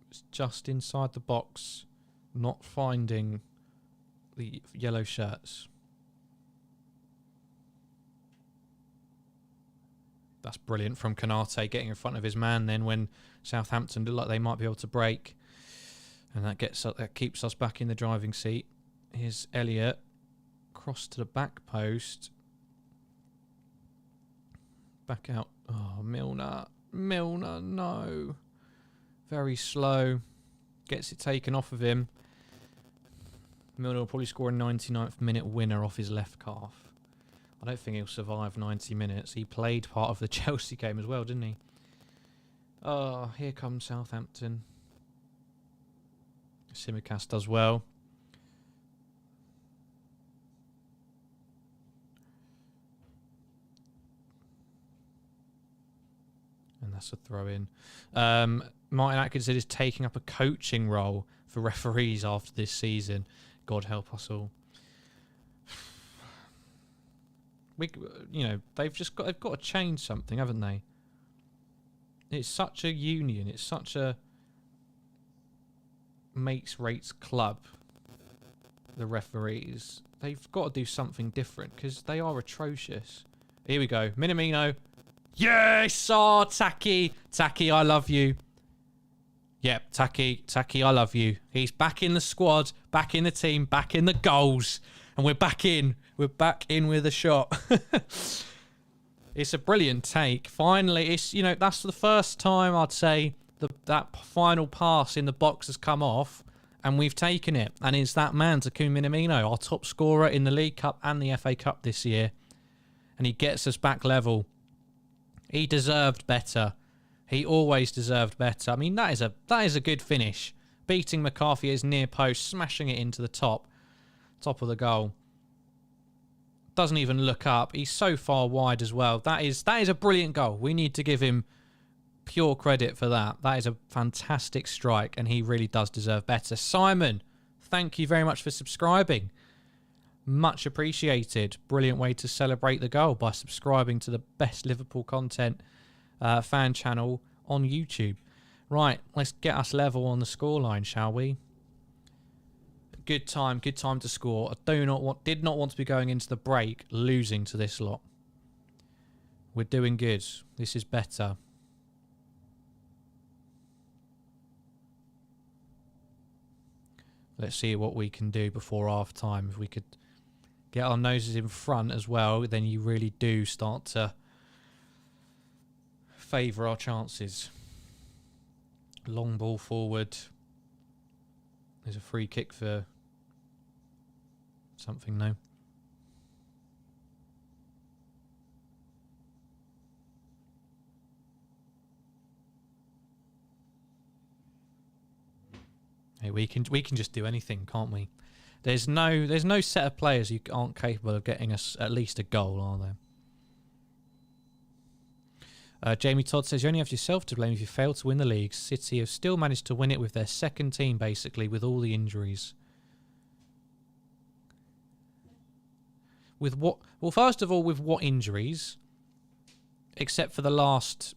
It's just inside the box, not finding the yellow shirts. That's brilliant from Kanate, getting in front of his man then when Southampton look like they might be able to break. And that keeps us back in the driving seat. Here's Elliott. Cross to the back post. Back out. Oh, Milner. Milner, no. Very slow. Gets it taken off of him. Milner will probably score a 99th minute winner off his left calf. I don't think he'll survive 90 minutes. He played part of the Chelsea game as well, didn't he? Oh, here comes Southampton. Simicast does well. And that's a throw-in. Martin Atkinson is taking up a coaching role for referees after this season. God help us all. They've got to change something, haven't they? It's such a union. It's such a mates rates club. The referees, they've got to do something different because they are atrocious. Here we go, Minamino. Yes, oh, Taki, I love you. Yep, Taki, I love you. He's back in the squad, back in the team, back in the goals, and we're back in. We're back in with a shot. It's a brilliant take. Finally, that's the first time I'd say that final pass in the box has come off and we've taken it. And it's that man, Takumi Minamino, our top scorer in the League Cup and the FA Cup this year. And he gets us back level. He deserved better. He always deserved better. I mean, that is a good finish. Beating McCarthy's near post, smashing it into the top of the goal. Doesn't even look up. He's so far wide as well. That is a brilliant goal. We need to give him pure credit for that. That is a fantastic strike, and he really does deserve better. Simon, thank you very much for subscribing. Much appreciated. Brilliant way to celebrate the goal by subscribing to the best Liverpool content fan channel on YouTube. Right, let's get us level on the scoreline, shall we? Good time to score. I did not want to be going into the break losing to this lot. We're doing good. This is better. Let's see what we can do before half time. If we could get our noses in front as well, then you really do start to favour our chances. Long ball forward. There's a free kick for something, no. Hey, we can just do anything, can't we? There's no set of players who aren't capable of getting us at least a goal, are there? Jamie Todd says, you only have yourself to blame if you fail to win the league. City have still managed to win it with their second team, basically, with all the injuries. With what? Well, first of all, with what injuries? Except for the last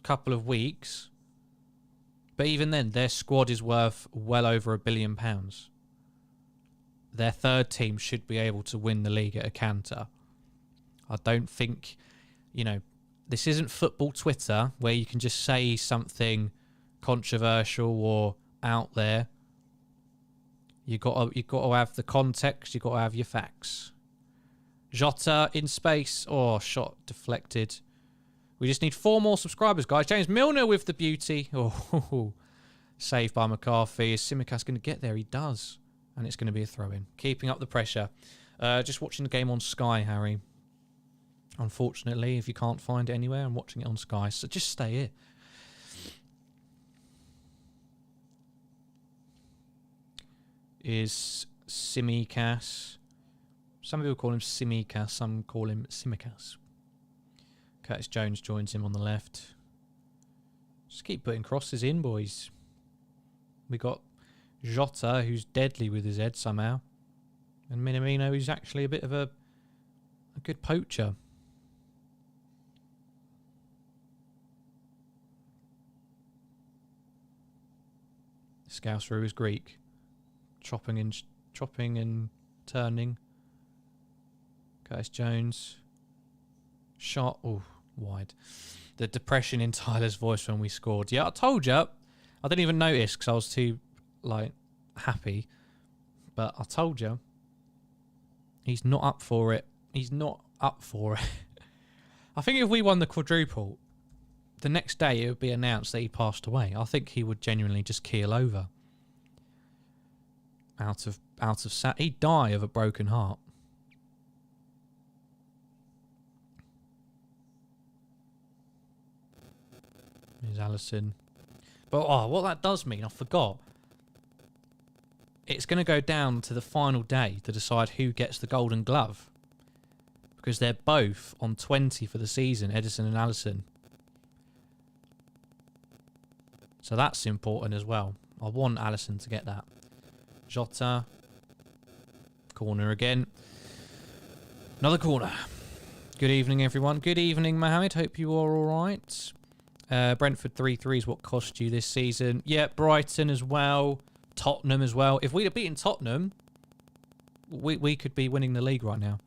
couple of weeks. But even then, their squad is worth well over £1 billion. Their third team should be able to win the league at a canter. I don't think, you know, this isn't football Twitter where you can just say something controversial or out there. You got to have the context. You got to have your facts. Jota in space. Oh, shot deflected. We just need 4 more subscribers, guys. James Milner with the beauty. Oh, saved by McCarthy. Is Tsimikas going to get there? He does. And it's going to be a throw-in. Keeping up the pressure. Just watching the game on Sky, Harry. Unfortunately, if you can't find it anywhere, I'm watching it on Sky. So just stay here. Is Tsimikas. Some people call him Tsimikas. Some call him Tsimikas. Curtis Jones joins him on the left. Just keep putting crosses in, boys. We got Jota, who's deadly with his head somehow. And Minamino, who's actually a bit of a good poacher. Scouser is Greek. Chopping and turning. Curtis Jones. Shot. Oh, wide. The depression in Tyler's voice when we scored. Yeah, I told you. I didn't even notice because I was too, happy. But I told you. He's not up for it. He's not up for it. I think if we won the quadruple, the next day it would be announced that he passed away. I think he would genuinely just keel over. Out of he'd die of a broken heart. Here's Alisson. But what that does mean, I forgot. It's going to go down to the final day to decide who gets the Golden Glove. Because they're both on 20 for the season, Ederson and Alisson. So that's important as well. I want Alisson to get that. Jota. Corner again. Another corner. Good evening, everyone. Good evening, Mohammed. Hope you are all right. Brentford 3-3 is what cost you this season. Yeah, Brighton as well. Tottenham as well. If we'd have beaten Tottenham, we could be winning the league right now.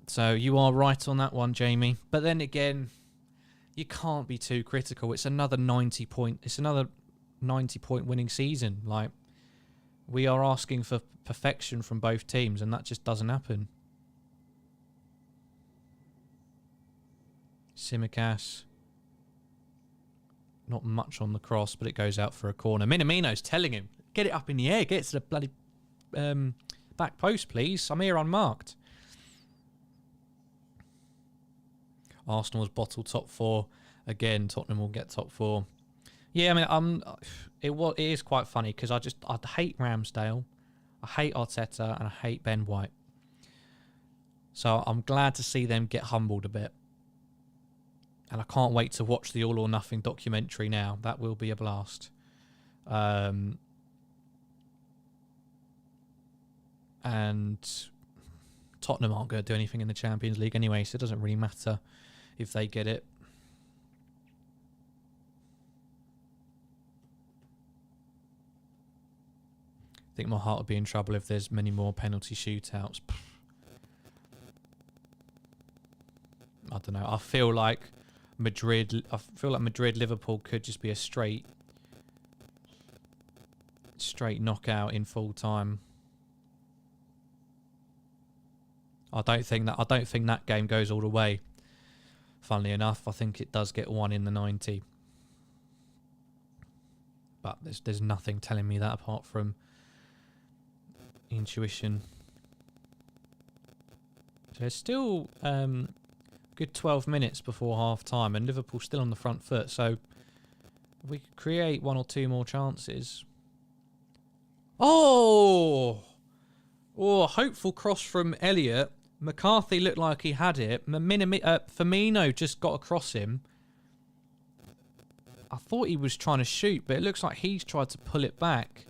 So you are right on that one, Jamie. But then again, you can't be too critical. It's another 90 point. It's another 90-point winning season. We are asking for perfection from both teams, and that just doesn't happen. Tsimikas. Not much on the cross, but it goes out for a corner. Minamino's telling him, get it up in the air. Get it to the bloody back post, please. I'm here unmarked. Arsenal's bottle top 4. Again, Tottenham will get top 4. Yeah, I mean, it is quite funny because I hate Ramsdale, I hate Arteta, and I hate Ben White. So I'm glad to see them get humbled a bit. And I can't wait to watch the All or Nothing documentary now. That will be a blast. And Tottenham aren't going to do anything in the Champions League anyway, so it doesn't really matter if they get it. I think my heart would be in trouble if there's many more penalty shootouts. I don't know. I feel like Madrid Liverpool could just be a straight knockout in full time. I don't think that game goes all the way. Funnily enough, I think it does get one in the 90. But there's nothing telling me that apart from intuition. So there's still good 12 minutes before half time, and Liverpool's still on the front foot. So if we could create 1 or 2 more chances. Oh, hopeful cross from Elliott. McCarthy looked like he had it. Firmino just got across him. I thought he was trying to shoot, but it looks like he's tried to pull it back.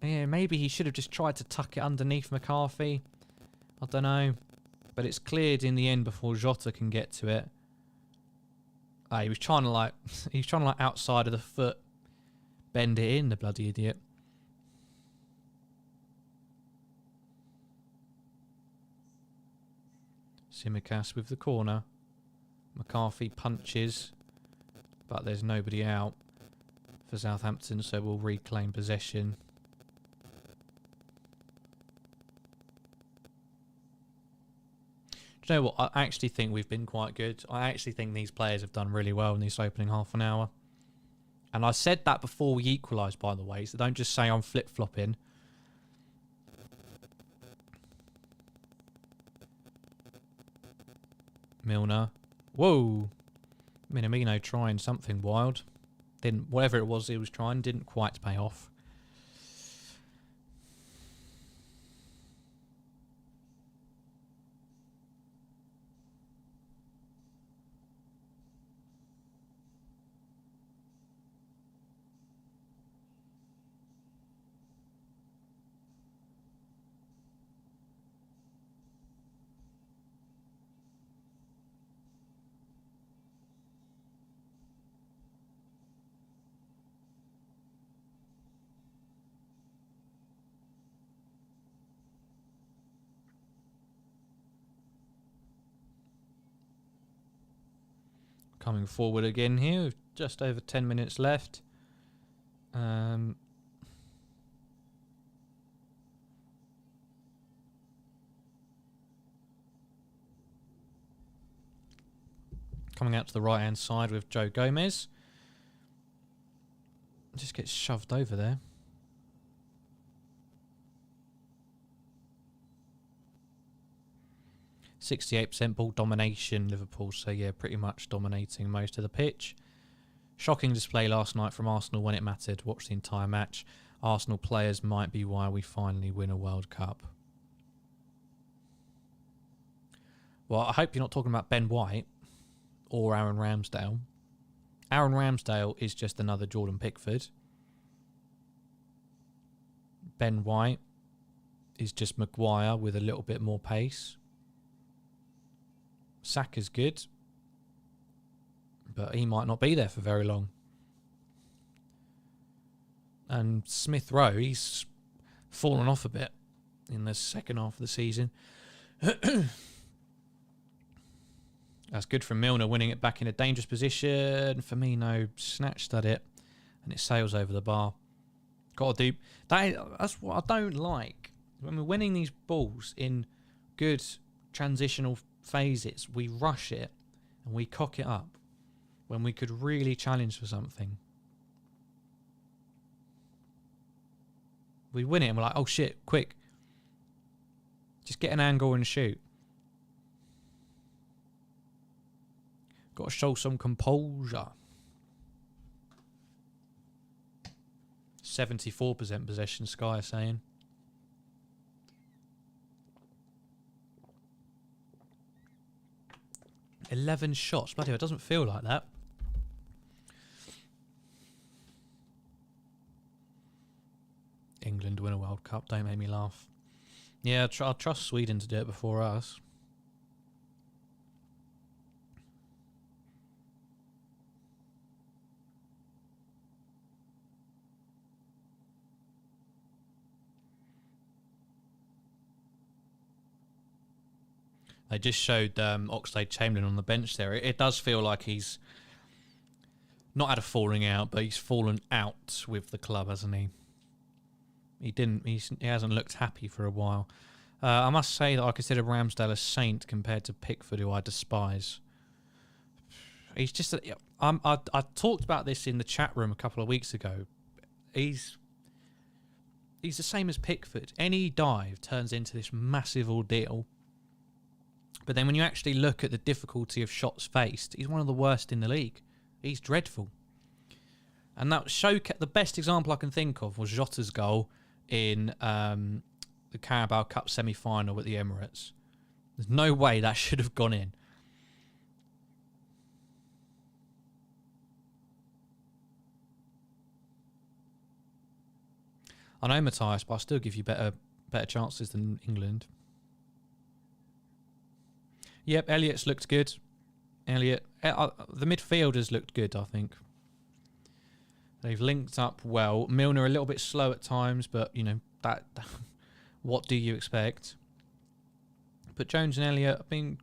Yeah, maybe he should have just tried to tuck it underneath McCarthy. I don't know. But it's cleared in the end before Jota can get to it. He was trying to like outside of the foot bend it in, the bloody idiot. Simicast with the corner. McCarthy punches, but there's nobody out for Southampton, so we'll reclaim possession. Do you know what? I actually think we've been quite good. I actually think these players have done really well in this opening half an hour. And I said that before we equalised, by the way, so don't just say I'm flip-flopping. Milner. Whoa! Minamino trying something wild. Didn't, whatever it was he was trying, didn't quite pay off. Coming forward again here, with just over 10 minutes left. Coming out to the right hand side with Joe Gomez. Just gets shoved over there. %68 ball domination, Liverpool. So, yeah, pretty much dominating most of the pitch. Shocking display last night from Arsenal when it mattered. Watch the entire match. Arsenal players might be why we finally win a World Cup. Well, I hope you're not talking about Ben White or Aaron Ramsdale. Aaron Ramsdale is just another Jordan Pickford. Ben White is just Maguire with a little bit more pace. Saka's good, but he might not be there for very long. And Smith Rowe, he's fallen off a bit in the second half of the season. That's good from Milner, winning it back in a dangerous position. Firmino snatched at it, and it sails over the bar. Got to do that. That's what I don't like. When we're winning these balls in good transitional phases, we rush it and we cock it up when we could really challenge for something. We win it and we're like, oh shit, quick. Just get an angle and shoot. Got to show some composure. 74% possession, Sky is saying. $11 shots. Bloody hell, it doesn't feel like that. England win a World Cup. Don't make me laugh. Yeah, I'll trust Sweden to do it before us. They just showed Oxlade-Chamberlain on the bench there. It does feel like he's not had a falling out, but he's fallen out with the club, hasn't he? He hasn't looked happy for a while. I must say that I consider Ramsdale a saint compared to Pickford, who I despise. He's just... I talked about this in the chat room a couple of weeks ago. He's the same as Pickford. Any dive turns into this massive ordeal. But then when you actually look at the difficulty of shots faced, he's one of the worst in the league. He's dreadful. And that the best example I can think of was Jota's goal in the Carabao Cup semi-final at the Emirates. There's no way that should have gone in. I know, Matthias, but I'll still give you better chances than England. Yep, Elliott's looked good. Elliott the midfielders looked good, I think. They've linked up well. Milner a little bit slow at times, but, you know, that what do you expect? But Jones and Elliott have been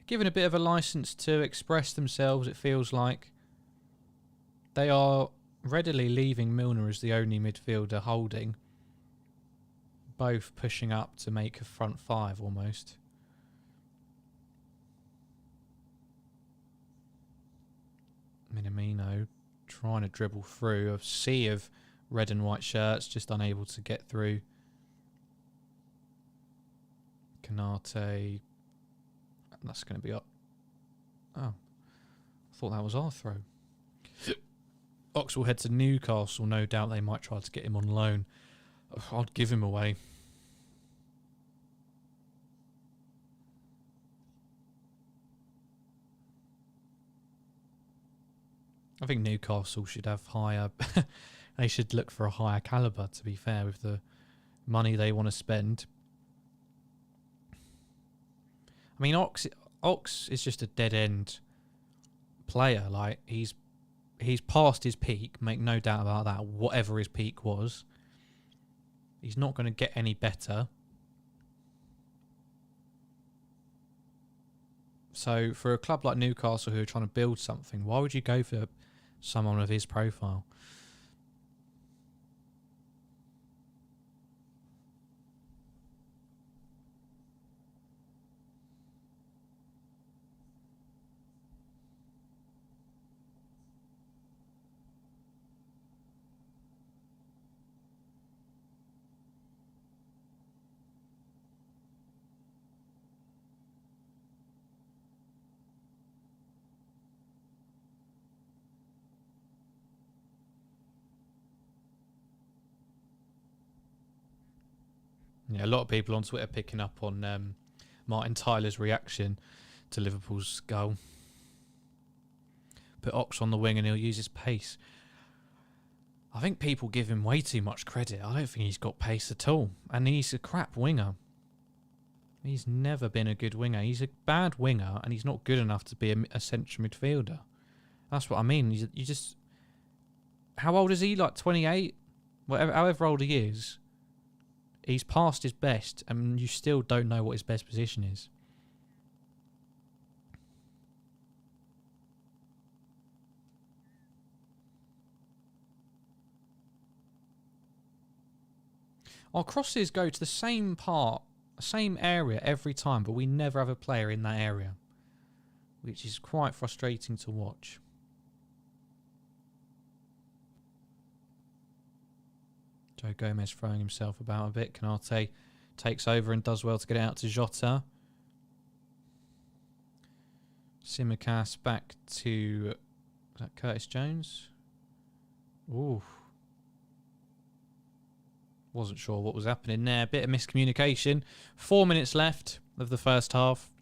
given a bit of a licence to express themselves, it feels like. They are readily leaving Milner as the only midfielder holding. Both pushing up to make a front five almost. Minamino trying to dribble through a sea of red and white shirts, just unable to get through. Canate. That's going to be up. Oh. I thought that was our throw. Ox will head to Newcastle. No doubt they might try to get him on loan. I'd give him away. I think Newcastle should have higher... they should look for a higher calibre, to be fair, with the money they want to spend. I mean, Ox is just a dead-end player. Like, he's past his peak, make no doubt about that, whatever his peak was. He's not going to get any better. So, for a club like Newcastle who are trying to build something, why would you go for someone of his profile? Yeah, a lot of people on Twitter picking up on Martin Tyler's reaction to Liverpool's goal. Put Ox on the wing and he'll use his pace. I think people give him way too much credit. I don't think he's got pace at all. And he's a crap winger. He's never been a good winger. He's a bad winger and he's not good enough to be a central midfielder. That's what I mean. You just... How old is he? Like 28? However old he is. He's past his best, and you still don't know what his best position is. Our crosses go to the same area every time, but we never have a player in that area, which is quite frustrating to watch. Joe Gomez throwing himself about a bit. Canate takes over and does well to get it out to Jota. Simicast back to... Is that Curtis Jones? Ooh. Wasn't sure what was happening there. Bit of miscommunication. 4 minutes left of the first half.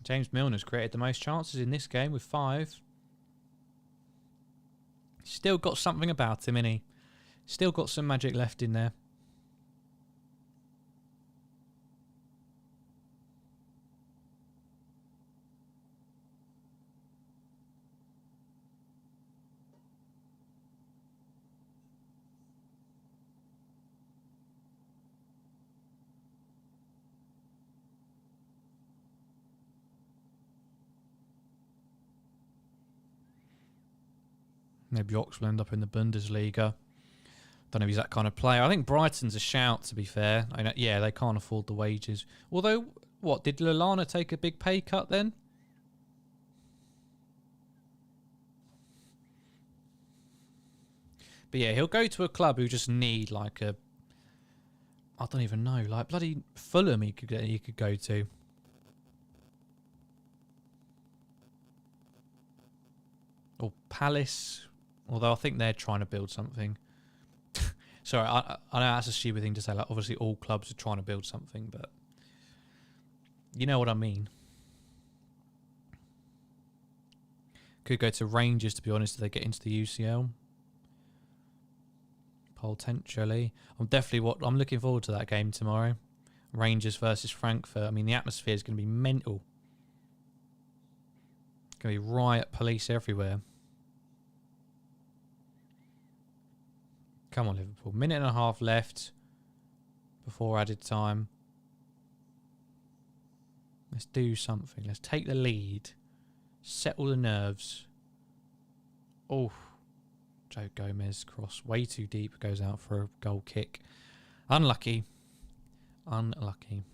James Milner's created the most chances in this game with 5. Still got something about him, innit? Still got some magic left in there. Maybe Ox will end up in the Bundesliga. Don't know if he's that kind of player. I think Brighton's a shout, to be fair. Yeah, they can't afford the wages. Although, what, did Lallana take a big pay cut then? But yeah, he'll go to a club who just need like a... I don't even know. Like bloody Fulham he could go to. Or Palace... Although I think they're trying to build something. Sorry, I know that's a stupid thing to say. Like, obviously, all clubs are trying to build something, but you know what I mean. Could go to Rangers, to be honest, if they get into the UCL. Potentially. I'm looking forward to that game tomorrow. Rangers versus Frankfurt. I mean, the atmosphere is going to be mental. It's going to be riot police everywhere. Come on, Liverpool. Minute and a half left before added time. Let's do something. Let's take the lead. Settle the nerves. Oh, Joe Gomez cross. Way too deep. Goes out for a goal kick. Unlucky. Unlucky.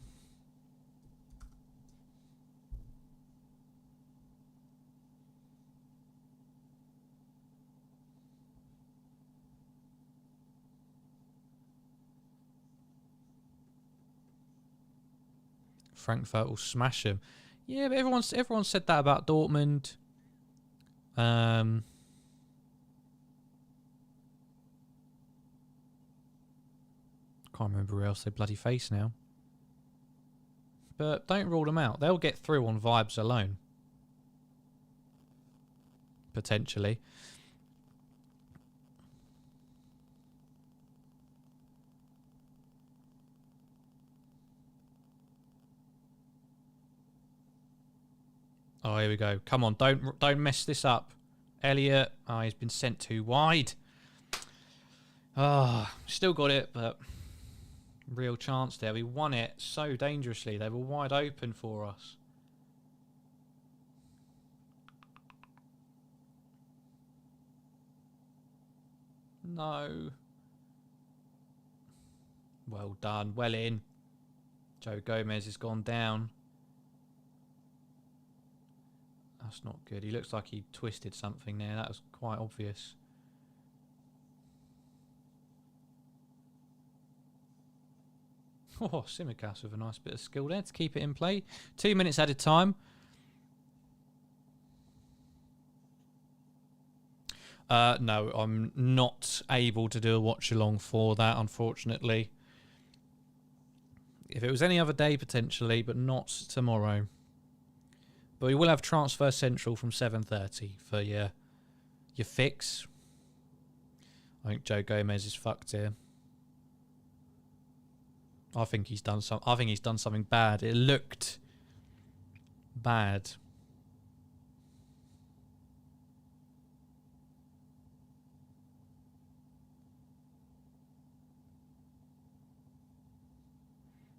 Frankfurt will smash them. Yeah, but everyone said that about Dortmund. Can't remember who else they bloody face now. But don't rule them out. They'll get through on vibes alone. Potentially. Oh, here we go. Come on, don't mess this up. Elliot. Oh, he's been sent too wide. Oh, still got it, but real chance there. We won it so dangerously. They were wide open for us. No. Well done. Well in. Joe Gomez has gone down. That's not good. He looks like he twisted something there. That was quite obvious. Oh, Simicast with a nice bit of skill there to keep it in play. 2 minutes added time. No, I'm not able to do a watch along for that, unfortunately. If it was any other day, potentially, but not tomorrow. But we will have Transfer Central from 7:30 for your fix. I think Joe Gomez is fucked here. I think he's done something bad. It looked bad.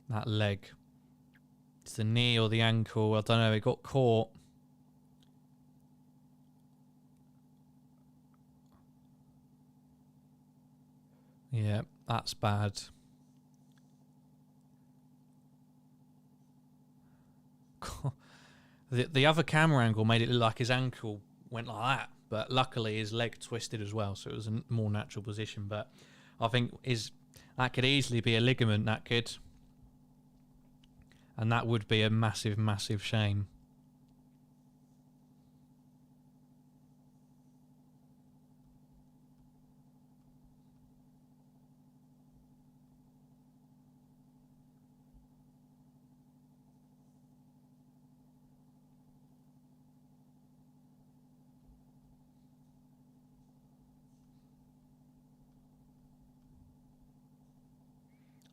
That leg. It's the knee or the ankle. I don't know. It got caught. Yeah, that's bad. The other camera angle made it look like his ankle went like that. But luckily his leg twisted as well. So it was a more natural position. But I think that could easily be a ligament. That could. And that would be a massive, massive shame.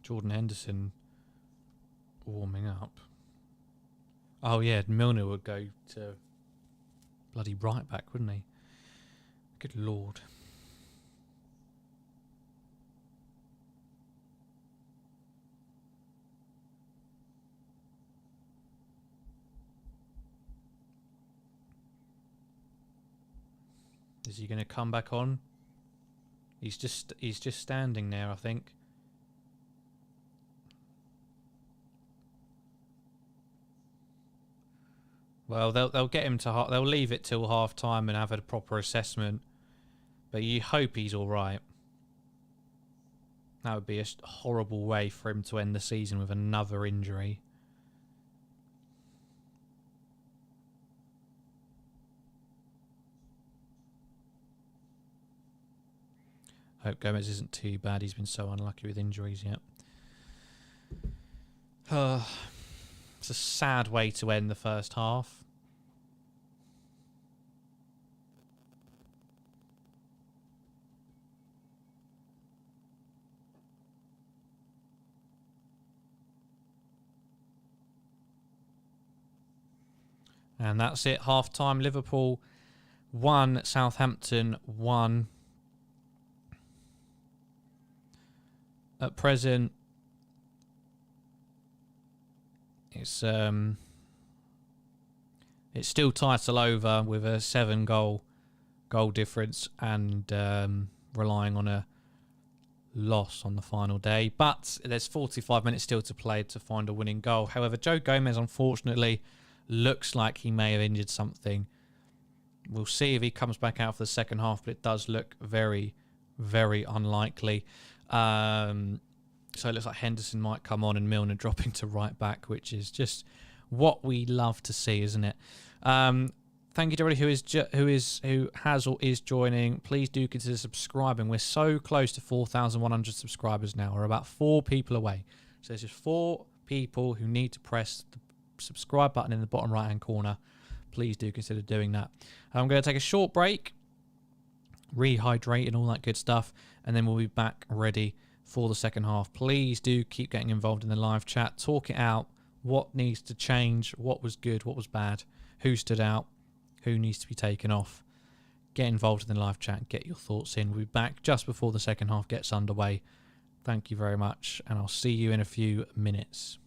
Jordan Henderson warming up. Oh yeah, Milner would go to bloody right back, wouldn't he? Good lord. Is he going to come back on? He's just standing there, I think. Well, they'll get him to they'll leave it till half time and have a proper assessment. But you hope he's all right. That would be a horrible way for him to end the season with another injury. Hope Gomez isn't too bad. He's been so unlucky with injuries yet. It's a sad way to end the first half. And that's it. Half-time, Liverpool 1, Southampton 1. At present, it's still title over with a 7-goal difference and relying on a loss on the final day. But there's 45 minutes still to play to find a winning goal. However, Joe Gomez, unfortunately, looks like he may have injured something. We'll see if he comes back out for the second half, but it does look very, very unlikely. So it looks like Henderson might come on and Milner dropping to right back, which is just what we love to see, isn't it? Thank you to everybody who has or is joining. Please do consider subscribing. We're so close to 4,100 subscribers now. We're about 4 people away. So there's just 4 people who need to press the subscribe button in the bottom right-hand corner. Please do consider doing that. I'm going to take a short break, rehydrate and all that good stuff, and then we'll be back ready for the second half. Please do keep getting involved in the live chat. Talk it out. What needs to change? What was good? What was bad? Who stood out? Who needs to be taken off? Get involved in the live chat. Get your thoughts in. We'll be back just before the second half gets underway. Thank you very much, and I'll see you in a few minutes.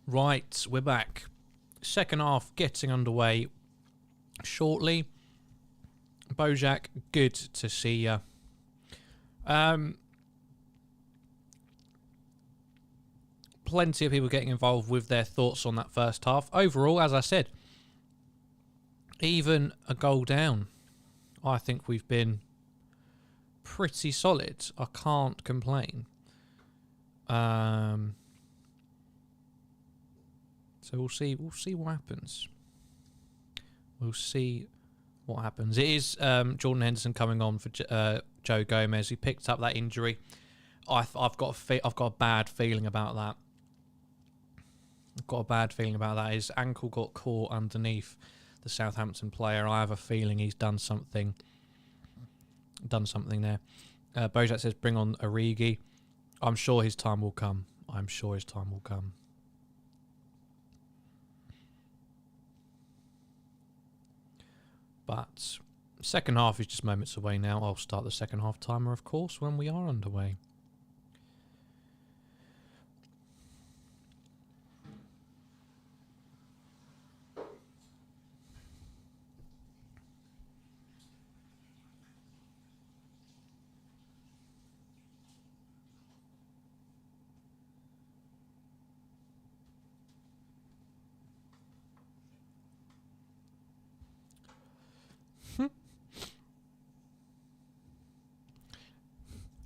Right, we're back. Second half getting underway shortly. Bojack, good to see you. Plenty of people getting involved with their thoughts on that first half. Overall, as I said, even a goal down, I think we've been pretty solid. I can't complain. So we'll see what happens. We'll see what happens. It is Jordan Henderson coming on for Joe Gomez. He picked up that injury. I've got a bad feeling about that. His ankle got caught underneath the Southampton player. I have a feeling he's done something there. Bojack says bring on Origi. I'm sure his time will come. But second half is just moments away now. I'll start the second half timer, of course, when we are underway.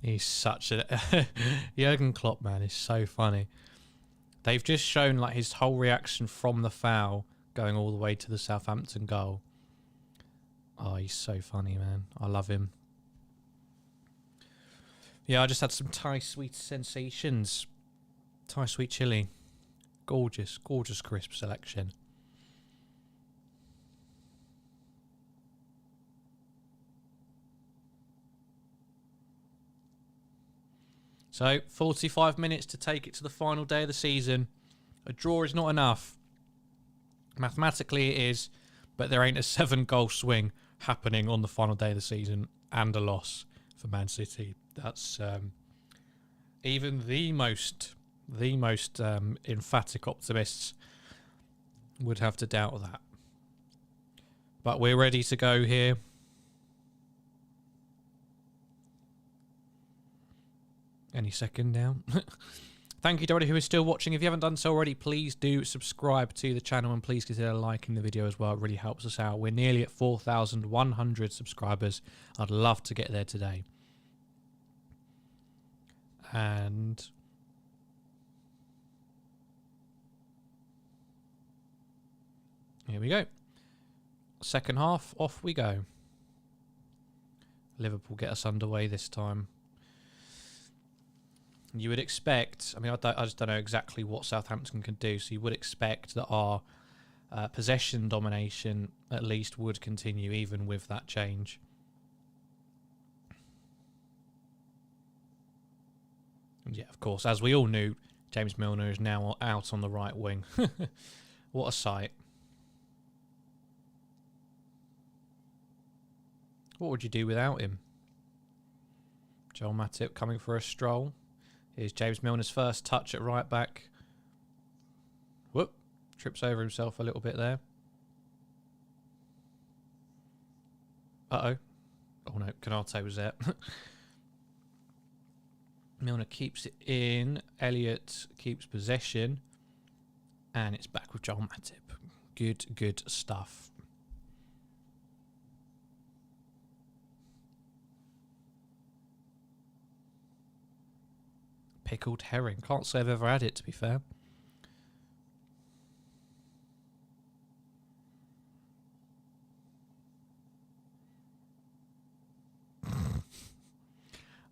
He's such a... Jurgen Klopp, man, is so funny. They've just shown like his whole reaction from the foul going all the way to the Southampton goal. Oh, he's so funny, man. I love him. Yeah, I just had some Thai sweet sensations. Thai sweet chili. Gorgeous, gorgeous crisp selection. So, 45 minutes to take it to the final day of the season. A draw is not enough. Mathematically it is, but there ain't a 7-goal swing happening on the final day of the season and a loss for Man City. That's even the most emphatic optimists would have to doubt that. But we're ready to go here. Any second now. Thank you to everybody who is still watching. If you haven't done so already, please do subscribe to the channel and please consider liking the video as well. It really helps us out. We're nearly at 4,100 subscribers. I'd love to get there today. And here we go. Second half, off we go. Liverpool get us underway this time. You would expect, I mean, I just don't know exactly what Southampton can do, so you would expect that our possession domination at least would continue even with that change. And yeah, of course, as we all knew, James Milner is now out on the right wing. What a sight. What would you do without him? Joel Matip coming for a stroll. Here's James Milner's first touch at right back. Whoop. Trips over himself a little bit there. Uh-oh. Oh no, Canate was there. Milner keeps it in. Elliott keeps possession. And it's back with Joel Matip. Good stuff. Pickled herring. Can't say I've ever had it, to be fair.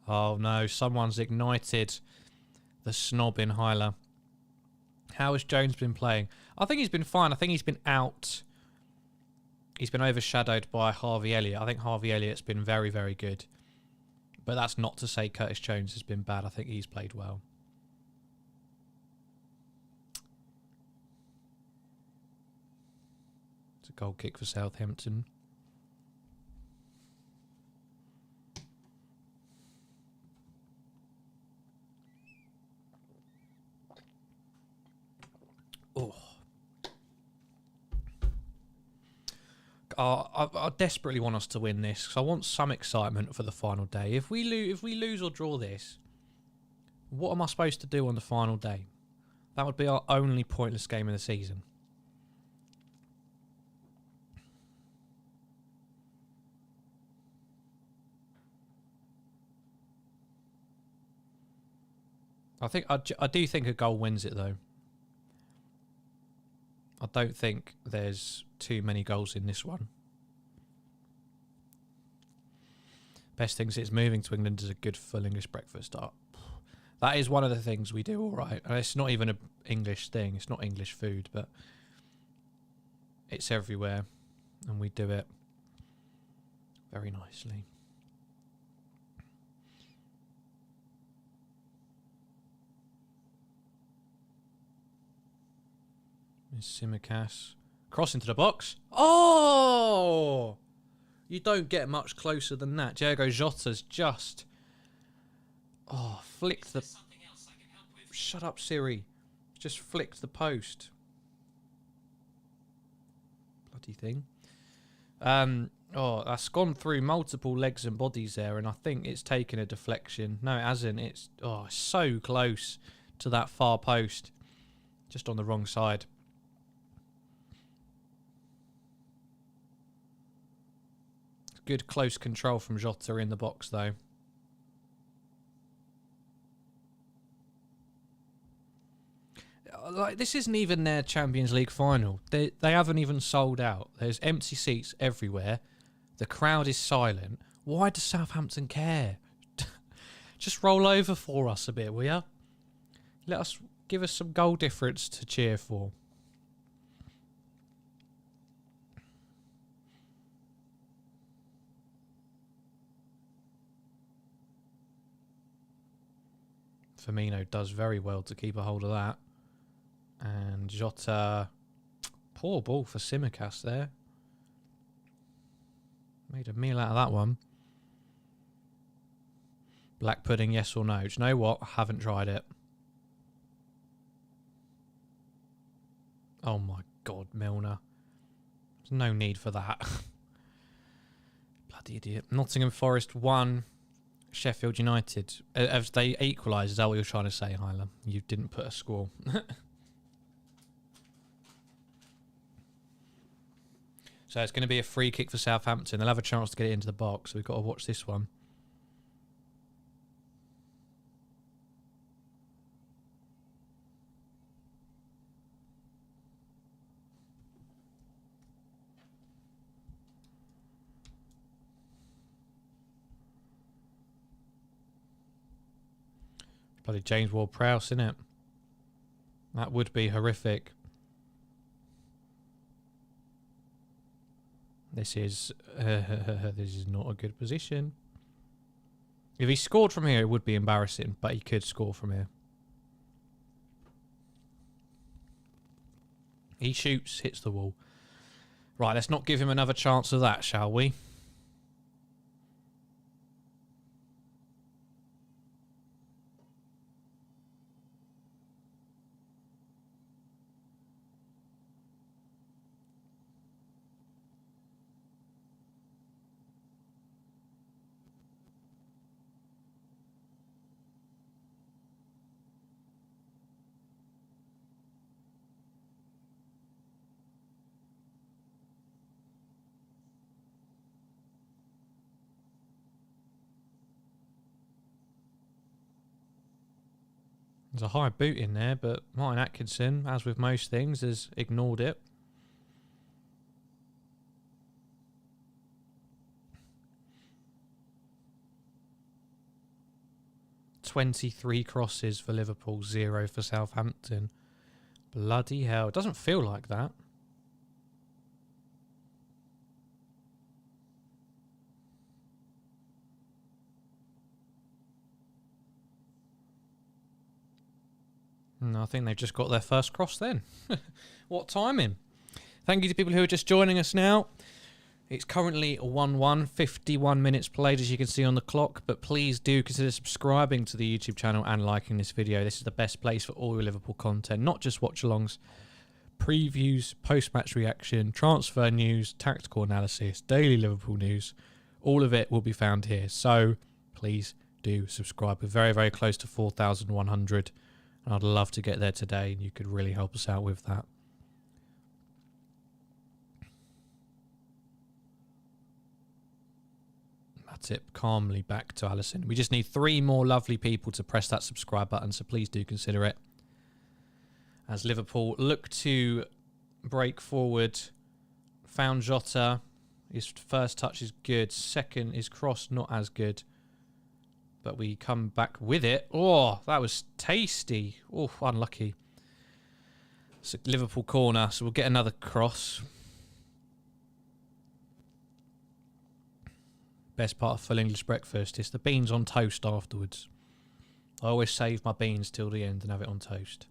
Oh no, someone's ignited the snob in Hyla. How has Jones been playing? I think he's been fine. I think he's been out. He's been overshadowed by Harvey Elliott. I think Harvey Elliott's been very, very good. But that's not to say Curtis Jones has been bad. I think he's played well. It's a goal kick for Southampton. I desperately want us to win this because I want some excitement for the final day. If we lose or draw this, what am I supposed to do on the final day? That would be our only pointless game of the season. I do think a goal wins it though. I don't think there's too many goals in this one. Best thing is moving to England is a good full English breakfast. That is one of the things we do all right. And it's not even an English thing. It's not English food, but it's everywhere. And we do it very nicely. Simicast. Cross into the box. Oh! You don't get much closer than that. Diogo Jota's just... Oh, flicked the... Shut up, Siri. Just flicked the post. Bloody thing. Oh, that's gone through multiple legs and bodies there, and I think it's taken a deflection. No, it hasn't. It's so close to that far post. Just on the wrong side. Good close control from Jota in the box, though. Like, this isn't even their Champions League final. They haven't even sold out. There's empty seats everywhere. The crowd is silent. Why does Southampton care? Just roll over for us a bit, will ya? Give us some goal difference to cheer for. Minamino does very well to keep a hold of that. And Jota, poor ball for Simicast there. Made a meal out of that one. Black pudding, yes or no? Do you know what? I haven't tried it. Oh my God, Milner. There's no need for that. Bloody idiot. Nottingham Forest 1. Sheffield United. As they equalised, is that what you're trying to say, Hyla? You didn't put a score. So it's going to be a free kick for Southampton. They'll have a chance to get it into the box, so we've got to watch this one. Bloody James Ward-Prowse, isn't it? That would be horrific. This is not a good position. If he scored from here, it would be embarrassing, but he could score from here. He shoots, hits the wall. Right, let's not give him another chance of that, shall we? There's a high boot in there, but Martin Atkinson, as with most things, has ignored it. "23 crosses for Liverpool, 0 for Southampton." Bloody hell. It doesn't feel like that. I think they've just got their first cross then. What timing. Thank you to people who are just joining us now. It's currently 1-1, 51 minutes played as you can see on the clock, but please do consider subscribing to the YouTube channel and liking this video. This is the best place for all your Liverpool content, not just watch-alongs, previews, post-match reaction, transfer news, tactical analysis, daily Liverpool news. All of it will be found here. So please do subscribe. We're very, very close to 4,100. And I'd love to get there today, and you could really help us out with that. Matip calmly back to Alisson. We just need 3 more lovely people to press that subscribe button, so please do consider it. As Liverpool look to break forward, found Jota. His first touch is good. Second, his cross not as good. But we come back with it. Oh, that was tasty. Oh, unlucky. It's a Liverpool corner, so we'll get another cross. Best part of full English breakfast is the beans on toast afterwards. I always save my beans till the end and have it on toast.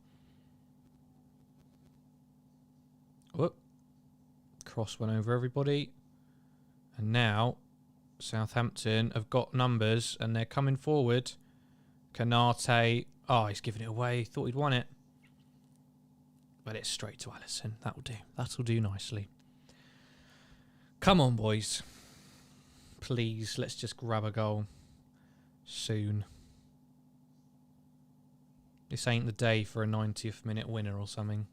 Whoop. Cross went over everybody. And now Southampton have got numbers and they're coming forward. Kanate. Oh, he's giving it away. Thought he'd won it. But it's straight to Alisson. That'll do. That'll do nicely. Come on, boys. Please, let's just grab a goal soon. This ain't the day for a 90th minute winner or something.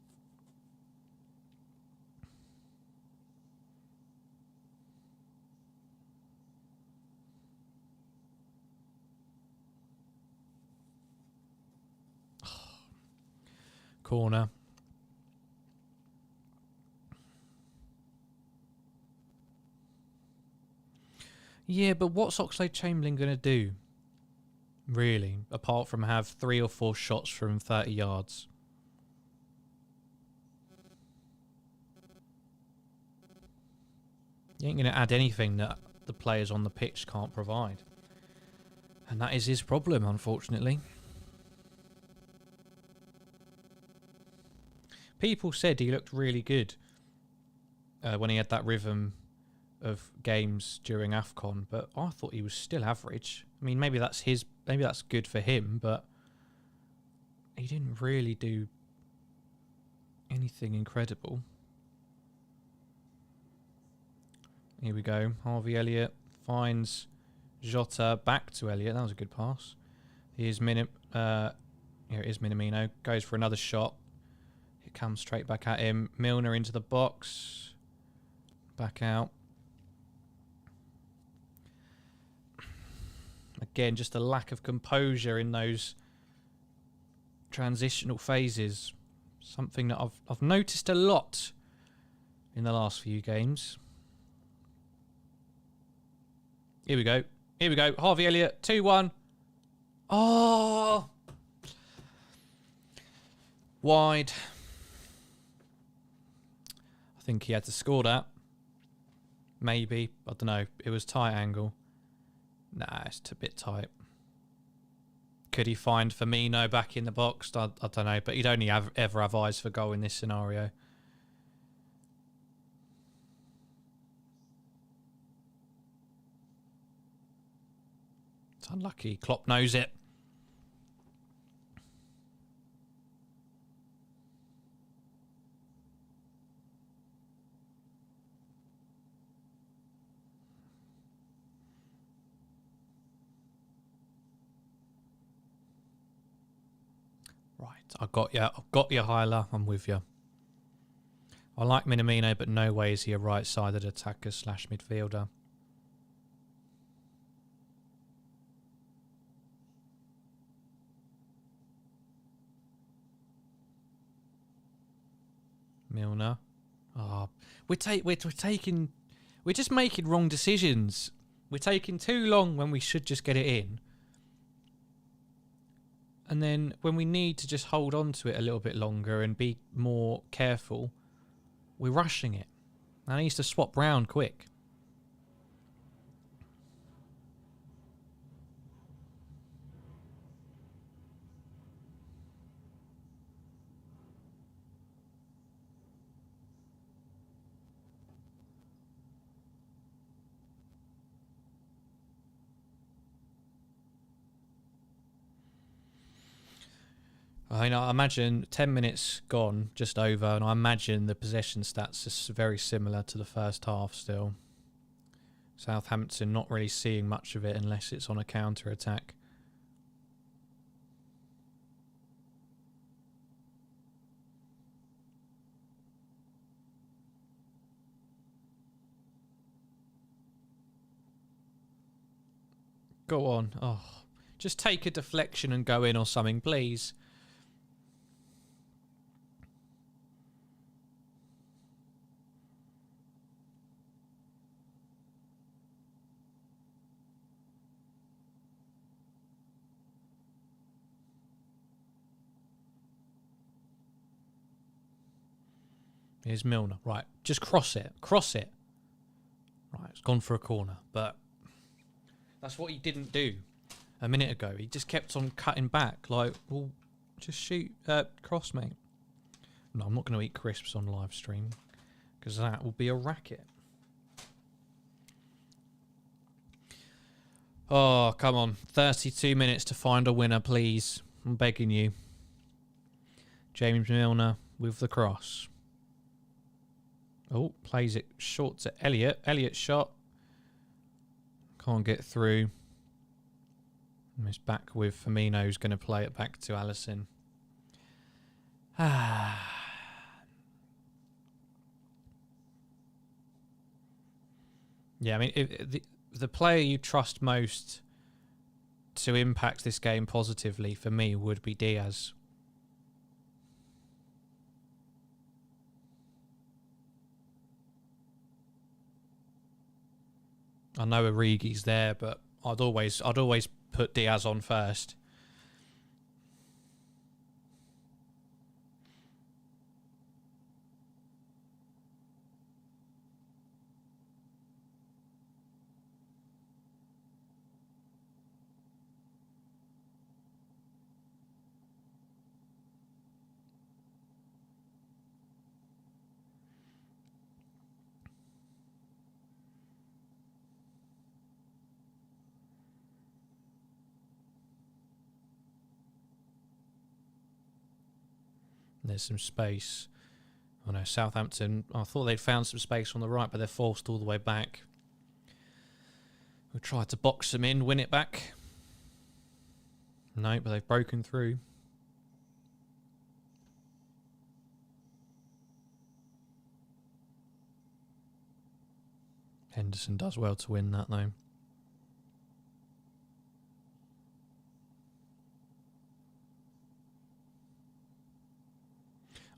Corner. Yeah, but what's Oxlade-Chamberlain going to do? Really? Apart from have 3 or 4 shots from 30 yards. He ain't going to add anything that the players on the pitch can't provide. And that is his problem, unfortunately. People said he looked really good when he had that rhythm of games during AFCON, but I thought he was still average. I mean, maybe that's good for him, but he didn't really do anything incredible. Here we go. Harvey Elliott finds Jota back to Elliott. That was a good pass. Here's here it is, Minamino. Goes for another shot. It comes straight back at him. Milner into the box. Back out. Again, just a lack of composure in those transitional phases. Something that I've noticed a lot in the last few games. Here we go. Here we go. Harvey Elliott, 2-1. Oh! Wide. I think he had to score that. Maybe. I don't know. It was tight angle. Nah, it's a bit tight. Could he find Firmino back in the box? I don't know. But he'd only ever have eyes for goal in this scenario. It's unlucky. Klopp knows it. Right, I got you. I've got you, Hyla. I'm with you. I like Minamino, but no way is he a right-sided attacker / midfielder. Milner. Oh, we're just making wrong decisions. We're taking too long when we should just get it in. And then when we need to just hold on to it a little bit longer and be more careful, we're rushing it. And it needs to swap round quick. I know. I imagine 10 minutes gone, just over, and I imagine the possession stats is very similar to the first half still. Southampton not really seeing much of it unless it's on a counter-attack. Go on. Oh, just take a deflection and go in or something, please. Here's Milner. Right, just cross it. Cross it. Right, it's gone for a corner, but that's what he didn't do a minute ago. He just kept on cutting back. Like, well, just shoot. Cross, mate. No, I'm not going to eat crisps on live stream because that will be a racket. Oh, come on. 32 minutes to find a winner, please. I'm begging you. James Milner with the cross. Oh, plays it short to Elliott. Elliott's shot. Can't get through. It's back with Firmino, who's going to play it back to Alisson. Yeah, I mean, the player you trust most to impact this game positively for me would be Diaz. I know Origi's there, but I'd always put Diaz on first. There's some space. Oh no, Southampton. I thought they'd found some space on the right, but they're forced all the way back. We'll try to box them in, win it back. No, but they've broken through. Henderson does well to win that, though.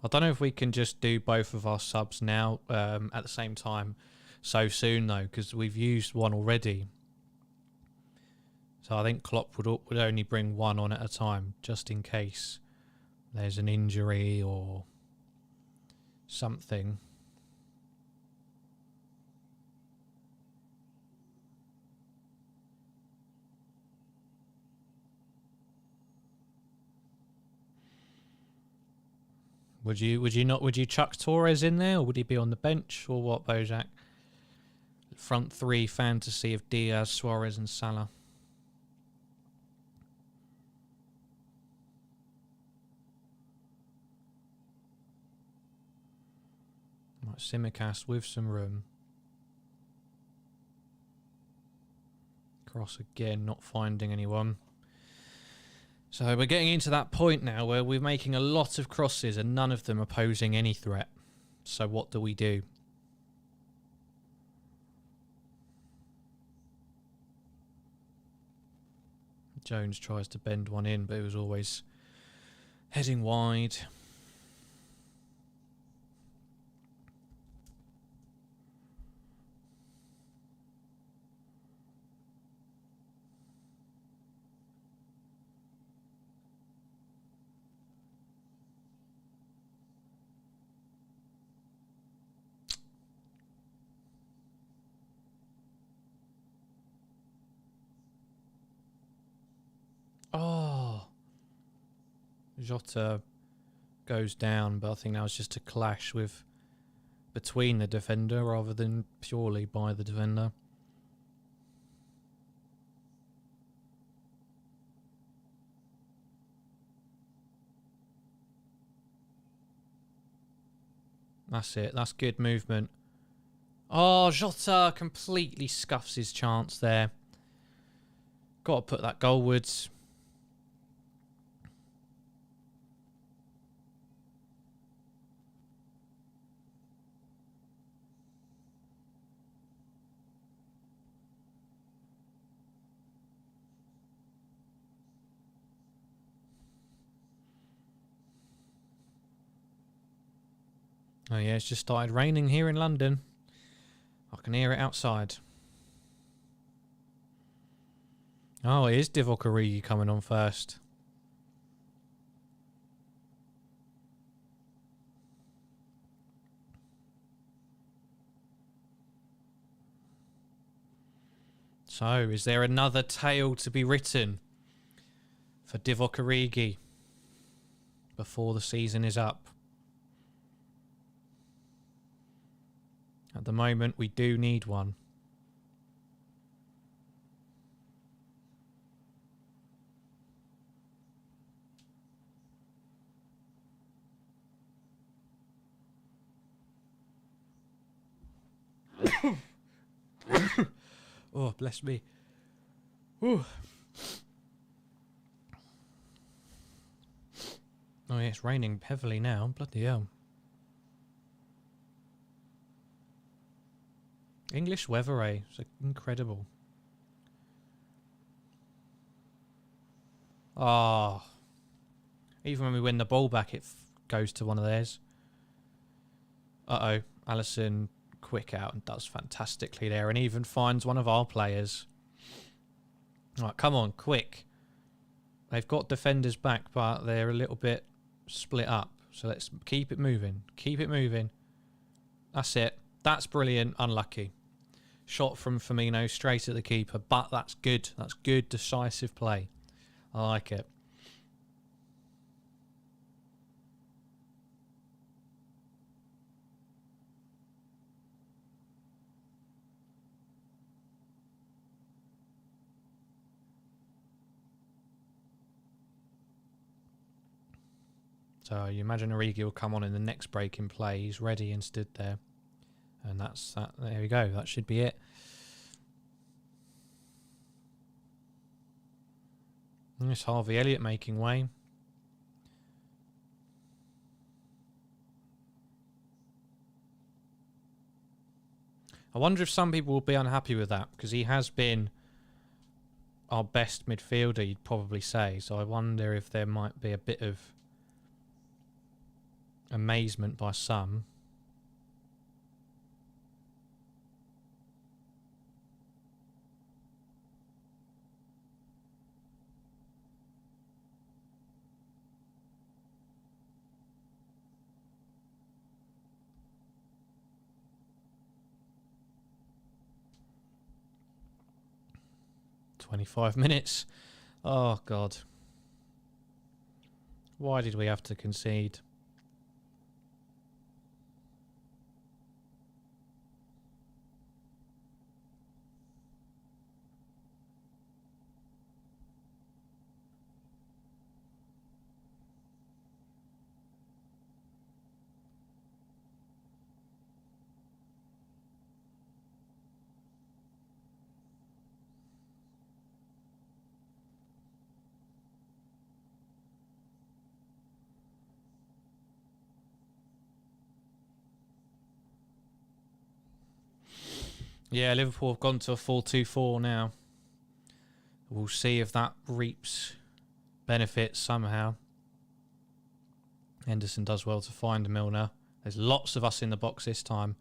I don't know if we can just do both of our subs now at the same time so soon, though, because we've used one already. So I think Klopp would only bring one on at a time, just in case there's an injury or something. Would you chuck Torres in there, or would he be on the bench, or what, Bojack? Front three fantasy of Diaz, Suarez and Salah. Right, Simicast with some room. Cross again, not finding anyone. So we're getting into that point now where we're making a lot of crosses and none of them are posing any threat. So what do we do? Jones tries to bend one in, but it was always heading wide. Oh, Jota goes down, but I think that was just a clash with between the defender rather than purely by the defender. That's it. That's good movement. Oh, Jota completely scuffs his chance there. Got to put that goalwards. Oh yeah, it's just started raining here in London. I can hear it outside. Oh, it is Divock Origi coming on first. So, is there another tale to be written for Divock Origi before the season is up? At the moment, we do need one. Oh, bless me. Ooh. Oh, yeah, it's raining heavily now. Bloody hell. English weather, eh? It's incredible. Ah. Oh. Even when we win the ball back, it goes to one of theirs. Uh-oh. Alisson quick out and does fantastically there and even finds one of our players. Right, come on, quick. They've got defenders back, but they're a little bit split up. So let's keep it moving. Keep it moving. That's it. That's brilliant. Unlucky. Shot from Firmino straight at the keeper, but that's good. That's good, decisive play. I like it. So you imagine Origi will come on in the next break in play. He's ready and stood there. And that's that. There we go. That should be it. And it's Harvey Elliott making way. I wonder if some people will be unhappy with that, because he has been our best midfielder, you'd probably say. So I wonder if there might be a bit of amazement by some. "25 minutes. Oh, God. Why did we have to concede? Yeah, Liverpool have gone to a 4-2-4 now. We'll see if that reaps benefits somehow. Henderson does well to find Milner. There's lots of us in the box this time,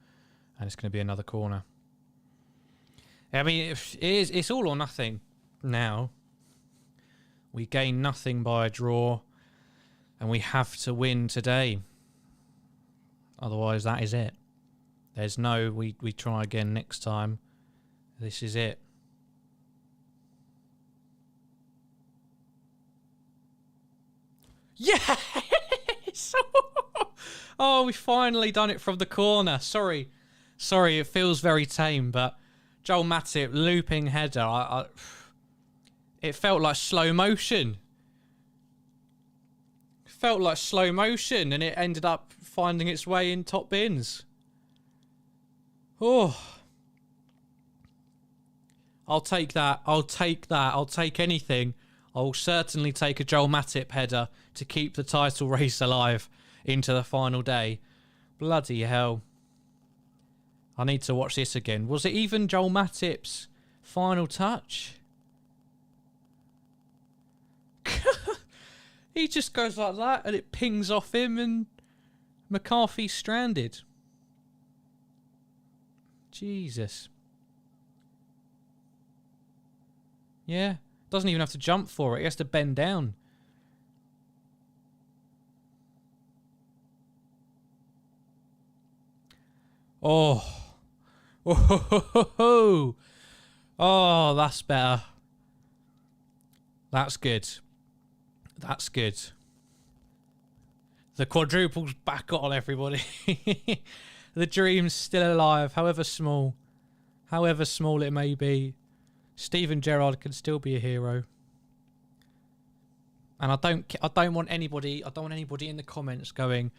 and it's going to be another corner. I mean, it's all or nothing now. We gain nothing by a draw, and we have to win today. Otherwise, that is it. There's no, we try again next time. This is it. Yes! Oh, we finally done it from the corner. Sorry, it feels very tame, but Joel Matip looping header. It felt like slow motion. And it ended up finding its way in top bins. Oh. I'll take that. I'll take that. I'll take anything. I'll certainly take a Joel Matip header to keep the title race alive into the final day. Bloody hell. I need to watch this again. Was it even Joel Matip's final touch? He just goes like that and it pings off him and McCarthy's stranded. Jesus. Yeah. Doesn't even have to jump for it. He has to bend down. Oh. Oh, oh, that's better. That's good. That's good. The quadruple's back on, everybody. The dream's still alive, however small it may be. Steven Gerrard can still be a hero. And I don't want anybody in the comments going,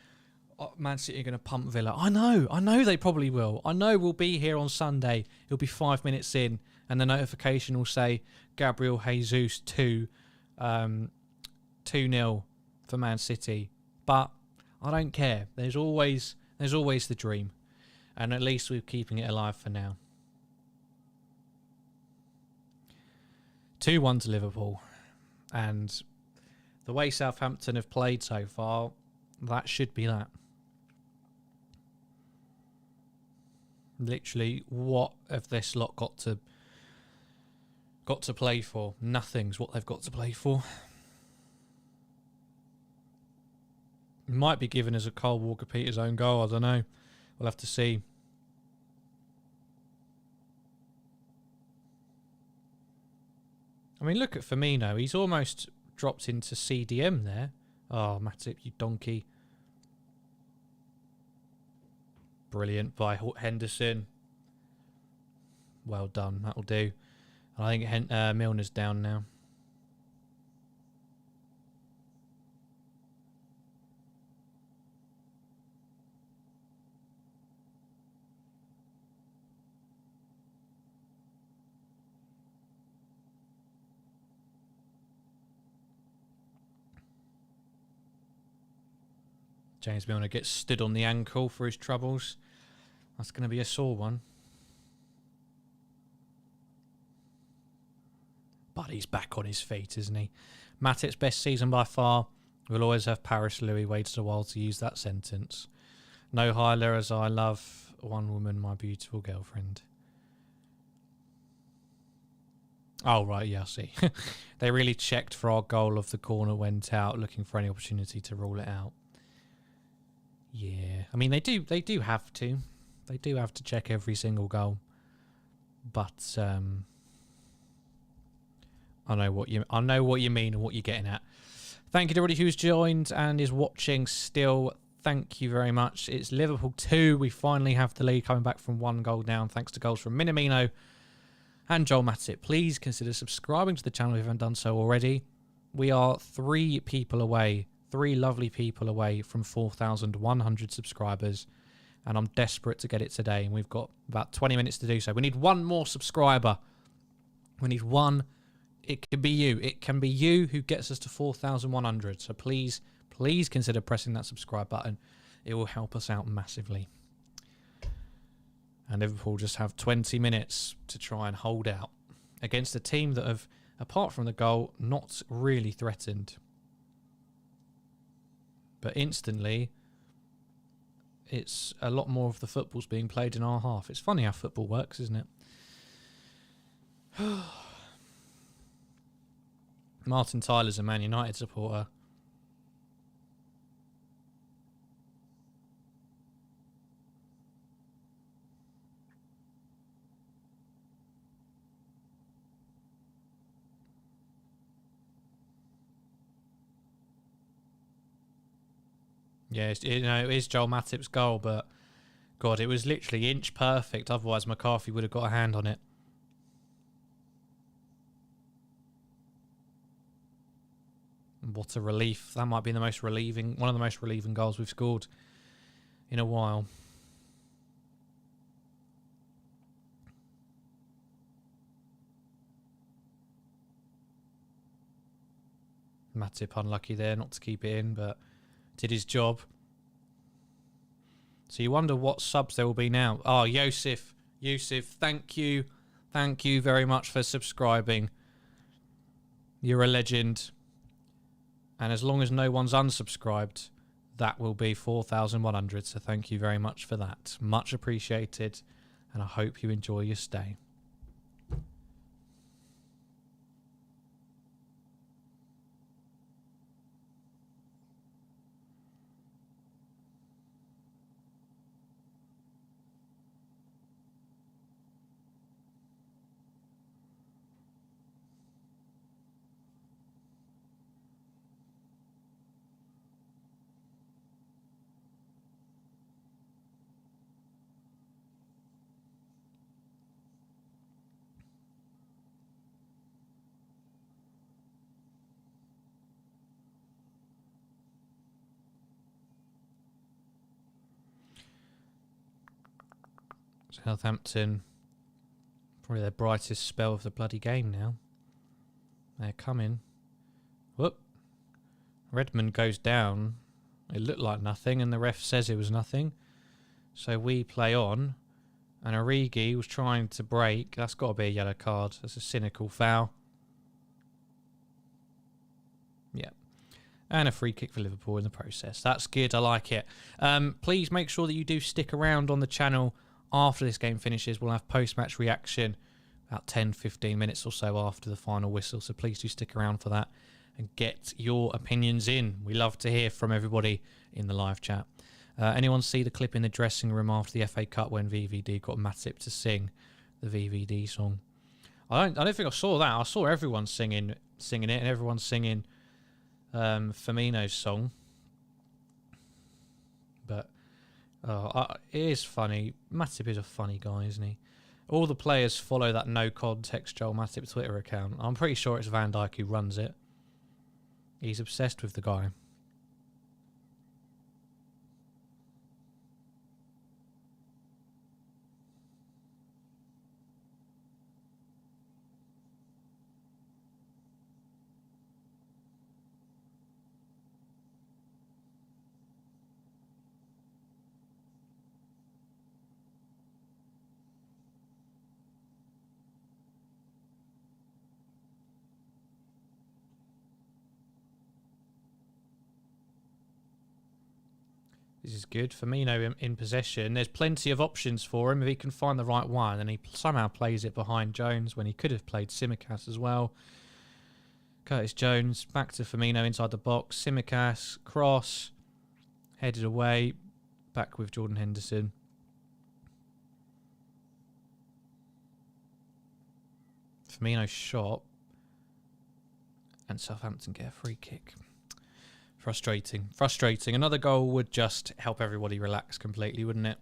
oh, Man City are going to pump Villa. I know they probably will. I know we'll be here on Sunday. It'll be 5 minutes in and the notification will say Gabriel Jesus 2-0 for Man City. But I don't care. There's always the dream. And at least we're keeping it alive for now. 2-1 to Liverpool. And the way Southampton have played so far, that should be that. Literally, what have this lot got to play for? Nothing's what they've got to play for. It might be given as a Kyle Walker-Peters own goal. I don't know. We'll have to see. I mean, look at Firmino. He's almost dropped into CDM there. Oh, Matip, you donkey. Brilliant by Henderson. Well done. That'll do. I think Milner's down now. James Milner gets stood on the ankle for his troubles. That's going to be a sore one. But he's back on his feet, isn't he? Matip's best season by far. We'll always have Paris Louis. Waited a while to use that sentence. No highler as I love one woman, my beautiful girlfriend. Oh, right, yeah, I see. They really checked for our goal of the corner went out, looking for any opportunity to rule it out. Yeah, I mean they do have to. They do have to check every single goal. But I know what you mean and what you're getting at. Thank you to everybody who's joined and is watching still. Thank you very much. It's Liverpool 2. We finally have the lead coming back from 1 goal down thanks to goals from Minamino and Joel Matip. Please consider subscribing to the channel if you haven't done so already. We are 3 people away. 3 lovely people away from 4,100 subscribers. And I'm desperate to get it today. And we've got about 20 minutes to do so. We need 1 more subscriber. We need 1. It can be you. It can be you who gets us to 4,100. So please consider pressing that subscribe button. It will help us out massively. And Liverpool just have 20 minutes to try and hold out against a team that have, apart from the goal, not really threatened. But instantly, it's a lot more of the football's being played in our half. It's funny how football works, isn't it? Martin Tyler's a Man United supporter. Yeah, it is Joel Matip's goal, but God, it was literally inch perfect. Otherwise, McCarthy would have got a hand on it. What a relief! That might be one of the most relieving goals we've scored in a while. Matip unlucky there not to keep it in, but did his job. So you wonder what subs there will be now. Oh, Yusuf, thank you. Thank you very much for subscribing. You're a legend. And as long as no one's unsubscribed, that will be 4,100. So thank you very much for that. Much appreciated. And I hope you enjoy your stay. Southampton, probably their brightest spell of the bloody game now. They're coming. Whoop. Redmond goes down. It looked like nothing, and the ref says it was nothing. So we play on. And Origi was trying to break. That's got to be a yellow card. That's a cynical foul. Yeah. And a free kick for Liverpool in the process. That's good. I like it. Please make sure that you do stick around on the channel after this game finishes. We'll have post-match reaction about 10-15 minutes or so after the final whistle. So please do stick around for that and get your opinions in. We love to hear from everybody in the live chat. Anyone see the clip in the dressing room after the FA Cup when VVD got Matip to sing the VVD song? I don't think I saw that. I saw everyone singing it, and everyone singing Firmino's song. But it is funny. Matip is a funny guy, isn't he? All the players follow that no context Joel Matip Twitter account. I'm pretty sure it's Van Dijk who runs it. He's obsessed with the guy. This is good. Firmino in possession. There's plenty of options for him if he can find the right one, and he somehow plays it behind Jones when he could have played Tsimikas as well. Curtis Jones back to Firmino inside the box. Tsimikas, cross, headed away, back with Jordan Henderson. Firmino shot, and Southampton get a free kick. Frustrating. Another goal would just help everybody relax completely, wouldn't it?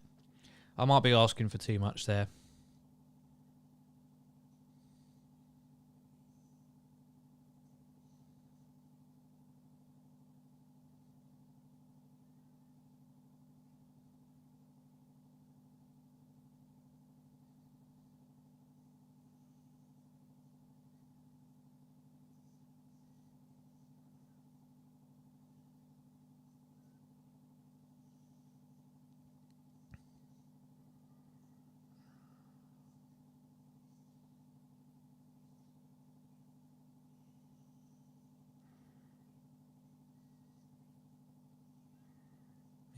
I might be asking for too much there.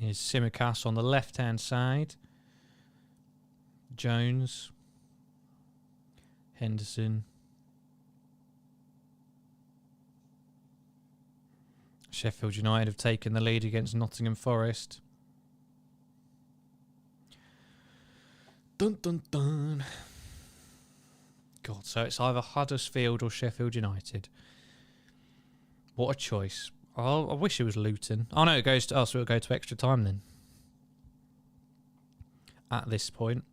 Here's Tsimikas on the left-hand side. Jones. Henderson. Sheffield United have taken the lead against Nottingham Forest. Dun dun dun. God, so it's either Huddersfield or Sheffield United. What a choice. Oh, I wish it was Luton. Oh no, it goes to us. So it'll go to extra time then. At this point.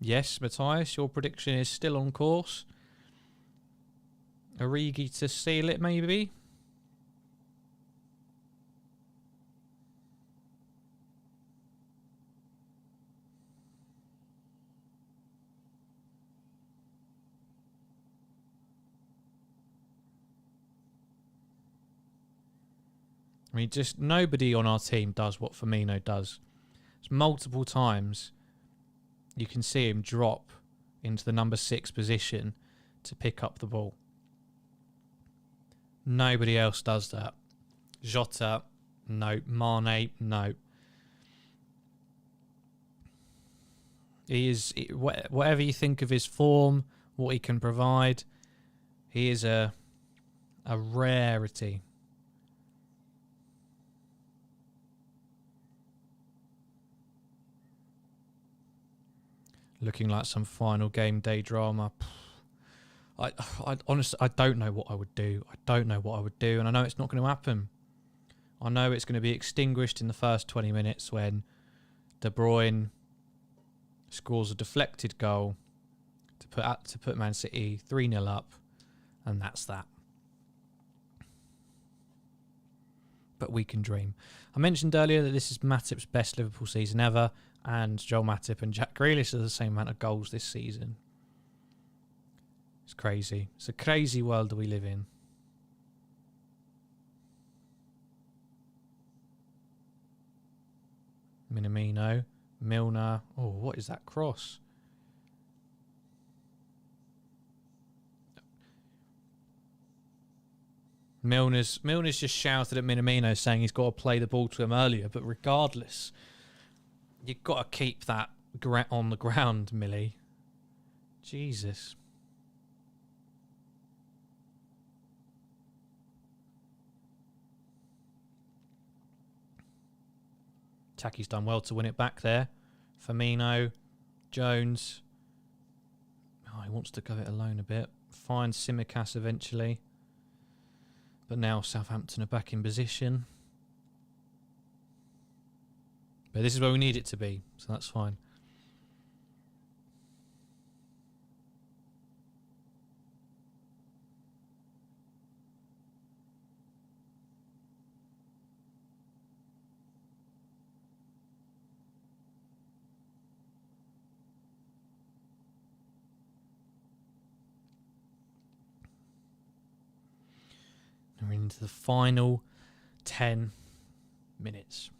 Yes, Matthias, your prediction is still on course. Origi to seal it, maybe? I mean, just nobody on our team does what Firmino does. It's multiple times you can see him drop into the number 6 position to pick up the ball. Nobody else does that. Jota, no. Mane, no. He is, whatever you think of his form, what he can provide, he is a rarity. Looking like some final game day drama. I honestly, I don't know what I would do. And I know it's not going to happen. I know it's going to be extinguished in the first 20 minutes when De Bruyne scores a deflected goal to put Man City 3-0 up, and that's that. But we can dream. I mentioned earlier that this is Matip's best Liverpool season ever, and Joel Matip and Jack Grealish are the same amount of goals this season. It's crazy. It's a crazy world that we live in. Minamino, Milner. Oh, what is that cross? Milner's just shouted at Minamino saying he's got to play the ball to him earlier, but regardless, you've got to keep that on the ground, Millie. Jesus. Taki's done well to win it back there. Firmino, Jones. Oh, he wants to go it alone a bit. Finds Tsimikas eventually. But now Southampton are back in position. But this is where we need it to be, so that's fine. We're into the final 10 minutes.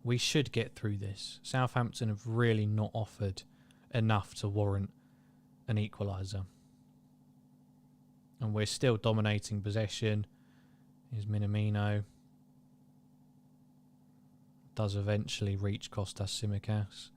We should get through this. Southampton have really not offered enough to warrant an equaliser. And we're still dominating possession. Here's Minamino. Does eventually reach Kostas Tsimikas.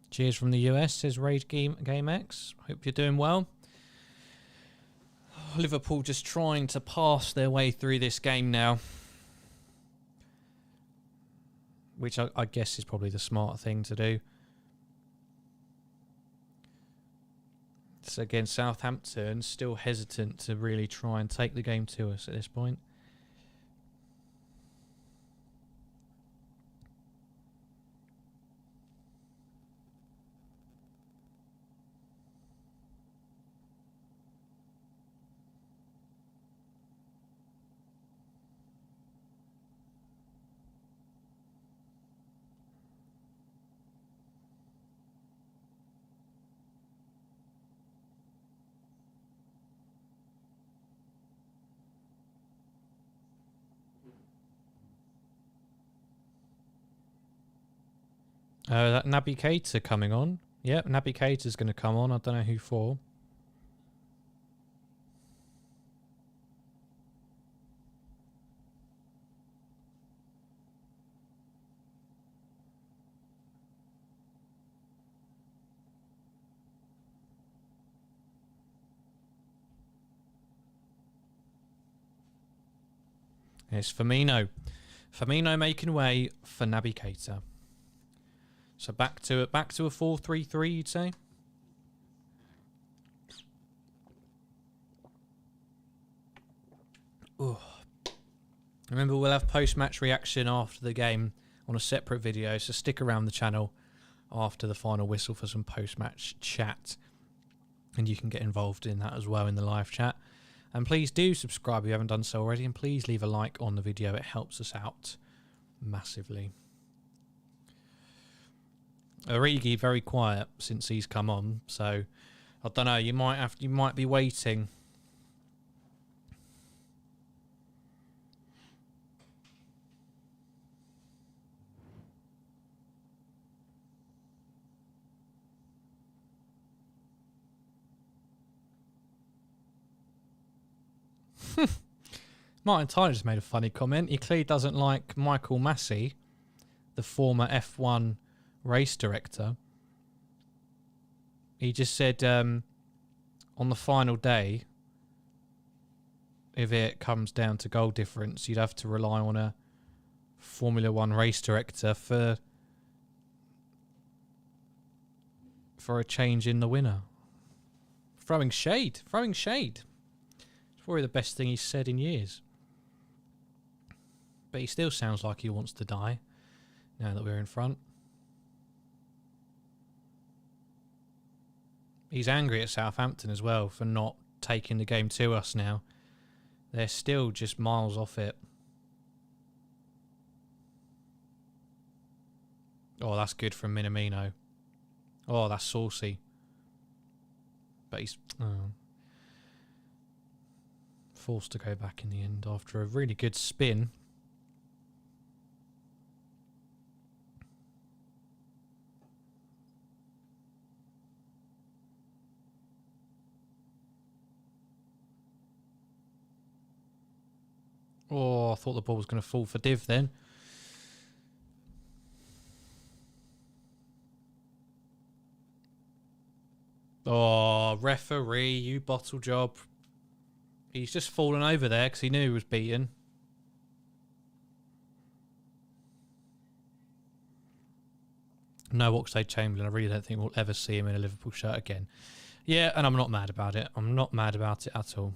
Cheers from the US, says Rage Game X. Hope you're doing well. Liverpool just trying to pass their way through this game now. Which I guess is probably the smart thing to do. So again, Southampton still hesitant to really try and take the game to us at this point. That Naby Keita coming on. Yep, Naby Keita's going to come on. I don't know who for. It's Firmino. Firmino making way for Naby Keita. So back to a 4-3-3, you'd say. Ooh. Remember, we'll have post-match reaction after the game on a separate video, so stick around the channel after the final whistle for some post-match chat, and you can get involved in that as well in the live chat. And please do subscribe if you haven't done so already, and please leave a like on the video. It helps us out massively. Origi very quiet since he's come on, so I don't know. You might be waiting. Martin Tyler just made a funny comment. He clearly doesn't like Michael Massey, the former F1 race director. He just said on the final day, if it comes down to goal difference, you'd have to rely on a Formula One race director for a change in the winner. Throwing shade. It's probably the best thing he's said in years. But he still sounds like he wants to die now that we're in front. He's angry at Southampton as well for not taking the game to us now. They're still just miles off it. Oh, that's good from Minamino. Oh, that's saucy. But he's forced to go back in the end after a really good spin. Oh, I thought the ball was going to fall for Div then. Oh, referee, you bottle job. He's just fallen over there because he knew he was beaten. No Oxlade-Chamberlain. I really don't think we'll ever see him in a Liverpool shirt again. Yeah, and I'm not mad about it. I'm not mad about it at all.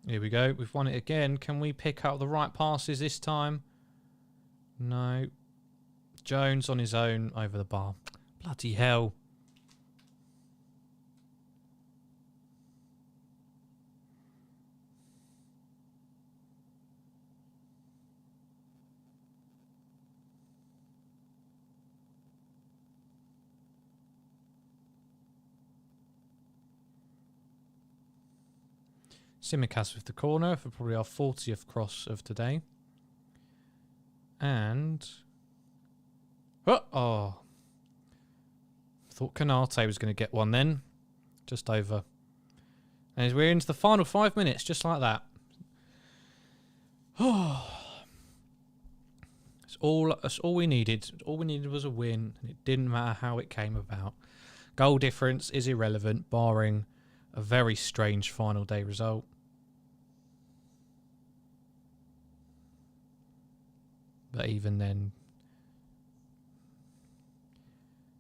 Here we go. We've won it again. Can we pick up the right passes this time? No. Jones on his own over the bar. Bloody hell. Simicast with the corner for probably our 40th cross of today. And... Oh! Thought Canate was going to get one then. Just over. And we're into the final 5 minutes, just like that. Oh! That's all we needed. All we needed was a win, and it didn't matter how it came about. Goal difference is irrelevant, barring a very strange final day result. But even then,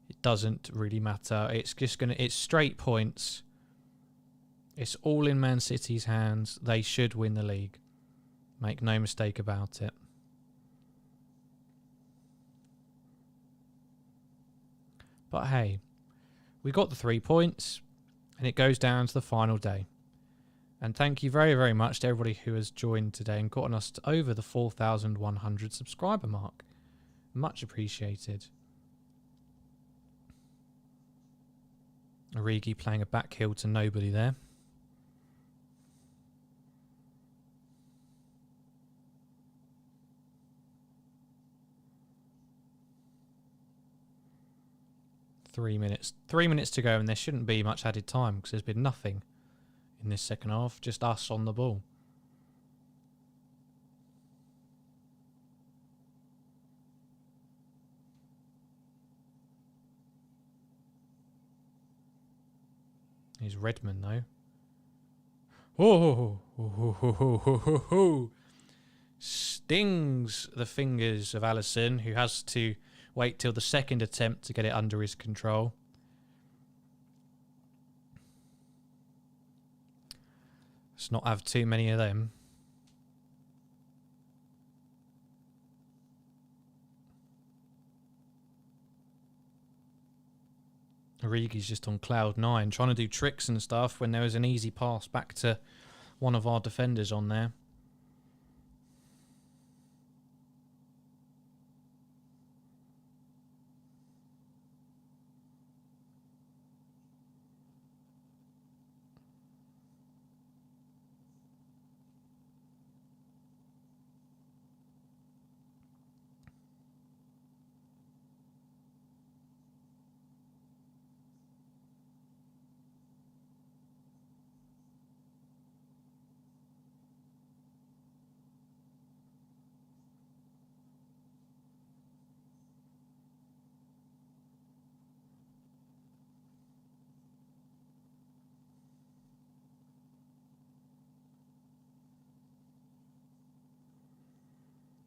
it doesn't really matter. It's just it's straight points. It's all in Man City's hands. They should win the league. Make no mistake about it. But hey, we got the 3 points, and it goes down to the final day. And thank you very, very much to everybody who has joined today and gotten us to over the 4,100 subscriber mark. Much appreciated. Origi playing a back heel to nobody there. 3 minutes. 3 minutes to go, and there shouldn't be much added time because there's been nothing in this second half. Just us on the ball. He's Redmond though. Oh, stings the fingers of Alisson, who has to wait till the second attempt to get it under his control. Let's not have too many of them. Origi's just on cloud 9, trying to do tricks and stuff when there was an easy pass back to one of our defenders on there.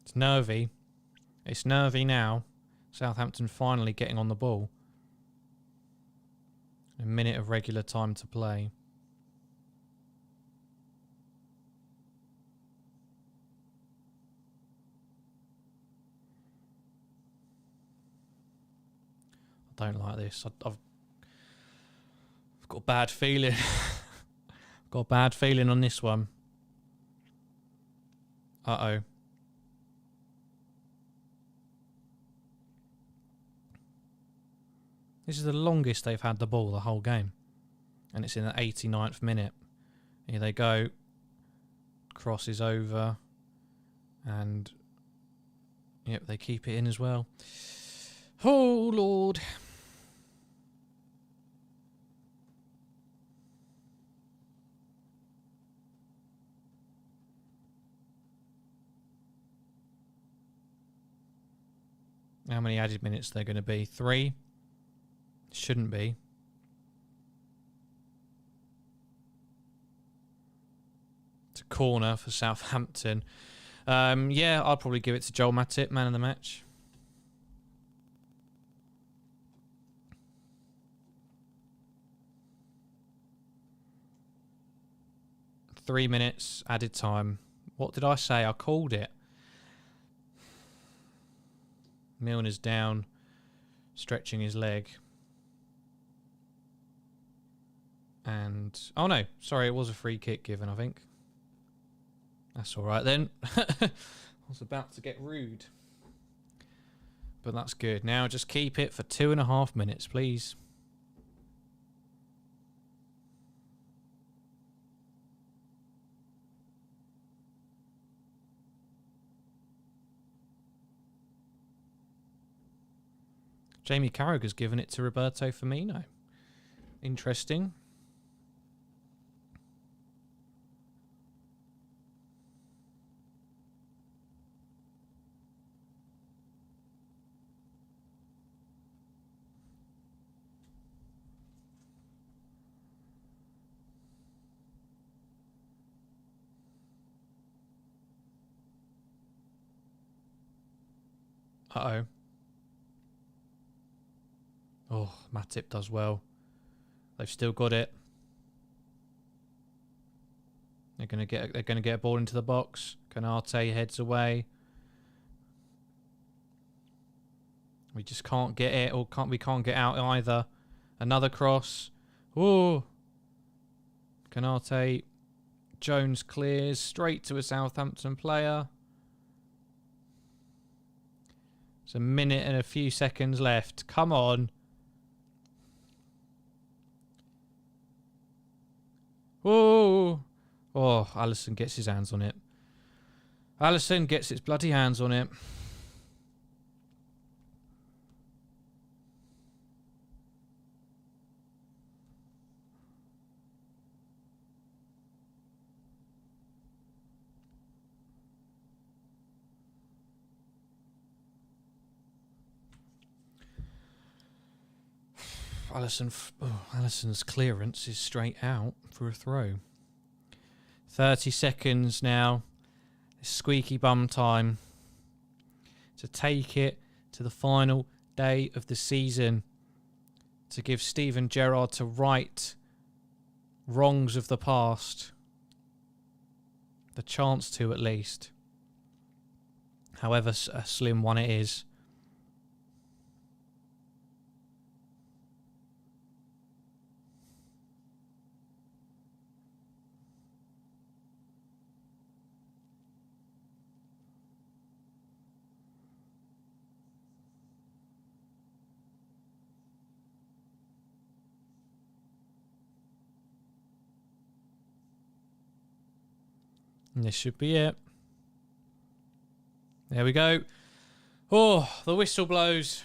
It's nervy. It's nervy now. Southampton finally getting on the ball. A minute of regular time to play. I don't like this. I've got a bad feeling. Got a bad feeling on this one. Uh-oh. This is the longest they've had the ball the whole game. And it's in the 89th minute. Here they go. Cross is over. And yep, they keep it in as well. Oh, Lord. How many added minutes are there going to be? 3? Shouldn't be. It's a corner for Southampton. Yeah, I'll probably give it to Joel Matip, man of the match. Three minutes added time. What did I say? I called it. Milner's down, stretching his leg. And, oh no, sorry, it was a free kick given, I think. That's all right then. I was about to get rude. But that's good. Now just keep it for 2.5 minutes, please. Jamie Carragher's given it to Roberto Firmino. Interesting. Uh-oh. Oh, Matip does well. They've still got it. They're gonna get a ball into the box. Canate heads away. We just can't get it, or we can't get out either. Another cross. Oh, Canate. Jones clears straight to a Southampton player. There's a minute and a few seconds left. Come on. Oh, oh! Alisson gets his hands on it. Alisson gets its bloody hands on it. Alisson's clearance is straight out for a throw. 30 seconds now. Squeaky bum time to take it to the final day of the season, to give Steven Gerrard to right wrongs of the past. The chance to, at least. However a slim one it is. And this should be it. There we go. Oh, the whistle blows.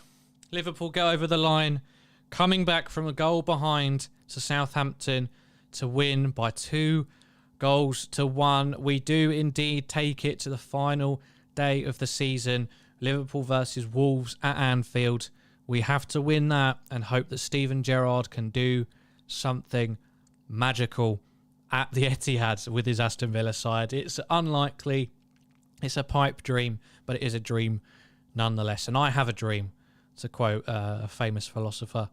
Liverpool go over the line, coming back from a goal behind to Southampton to win by 2-1. We do indeed take it to the final day of the season. Liverpool versus Wolves at Anfield. We have to win that and hope that Steven Gerrard can do something magical at the Etihad with his Aston Villa side. It's unlikely. It's a pipe dream, but it is a dream nonetheless. And I have a dream, to quote a famous philosopher.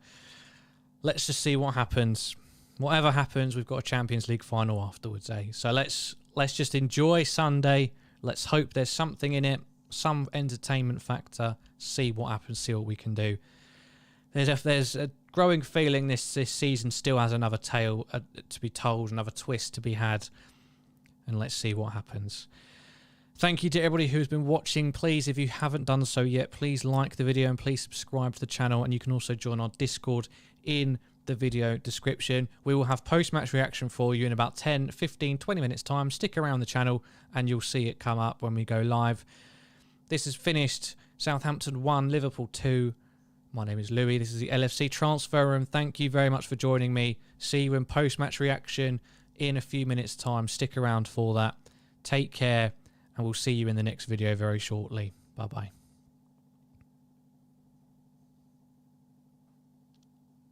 Let's just see what happens. Whatever happens, we've got a Champions League final afterwards, eh? So let's just enjoy Sunday. Let's hope there's something in it, some entertainment factor. See what happens, see what we can do. There's a growing feeling this season still has another tale to be told, another twist to be had. And let's see what happens. Thank you to everybody who's been watching. Please, if you haven't done so yet, please like the video and please subscribe to the channel. And you can also join our Discord in the video description. We will have post-match reaction for you in about 10, 15, 20 minutes time. Stick around the channel and you'll see it come up when we go live. This is finished. Southampton 1, Liverpool 2. My name is Louis. This is the LFC Transfer Room. Thank you very much for joining me. See you in post-match reaction in a few minutes' time. Stick around for that. Take care, and we'll see you in the next video very shortly. Bye-bye.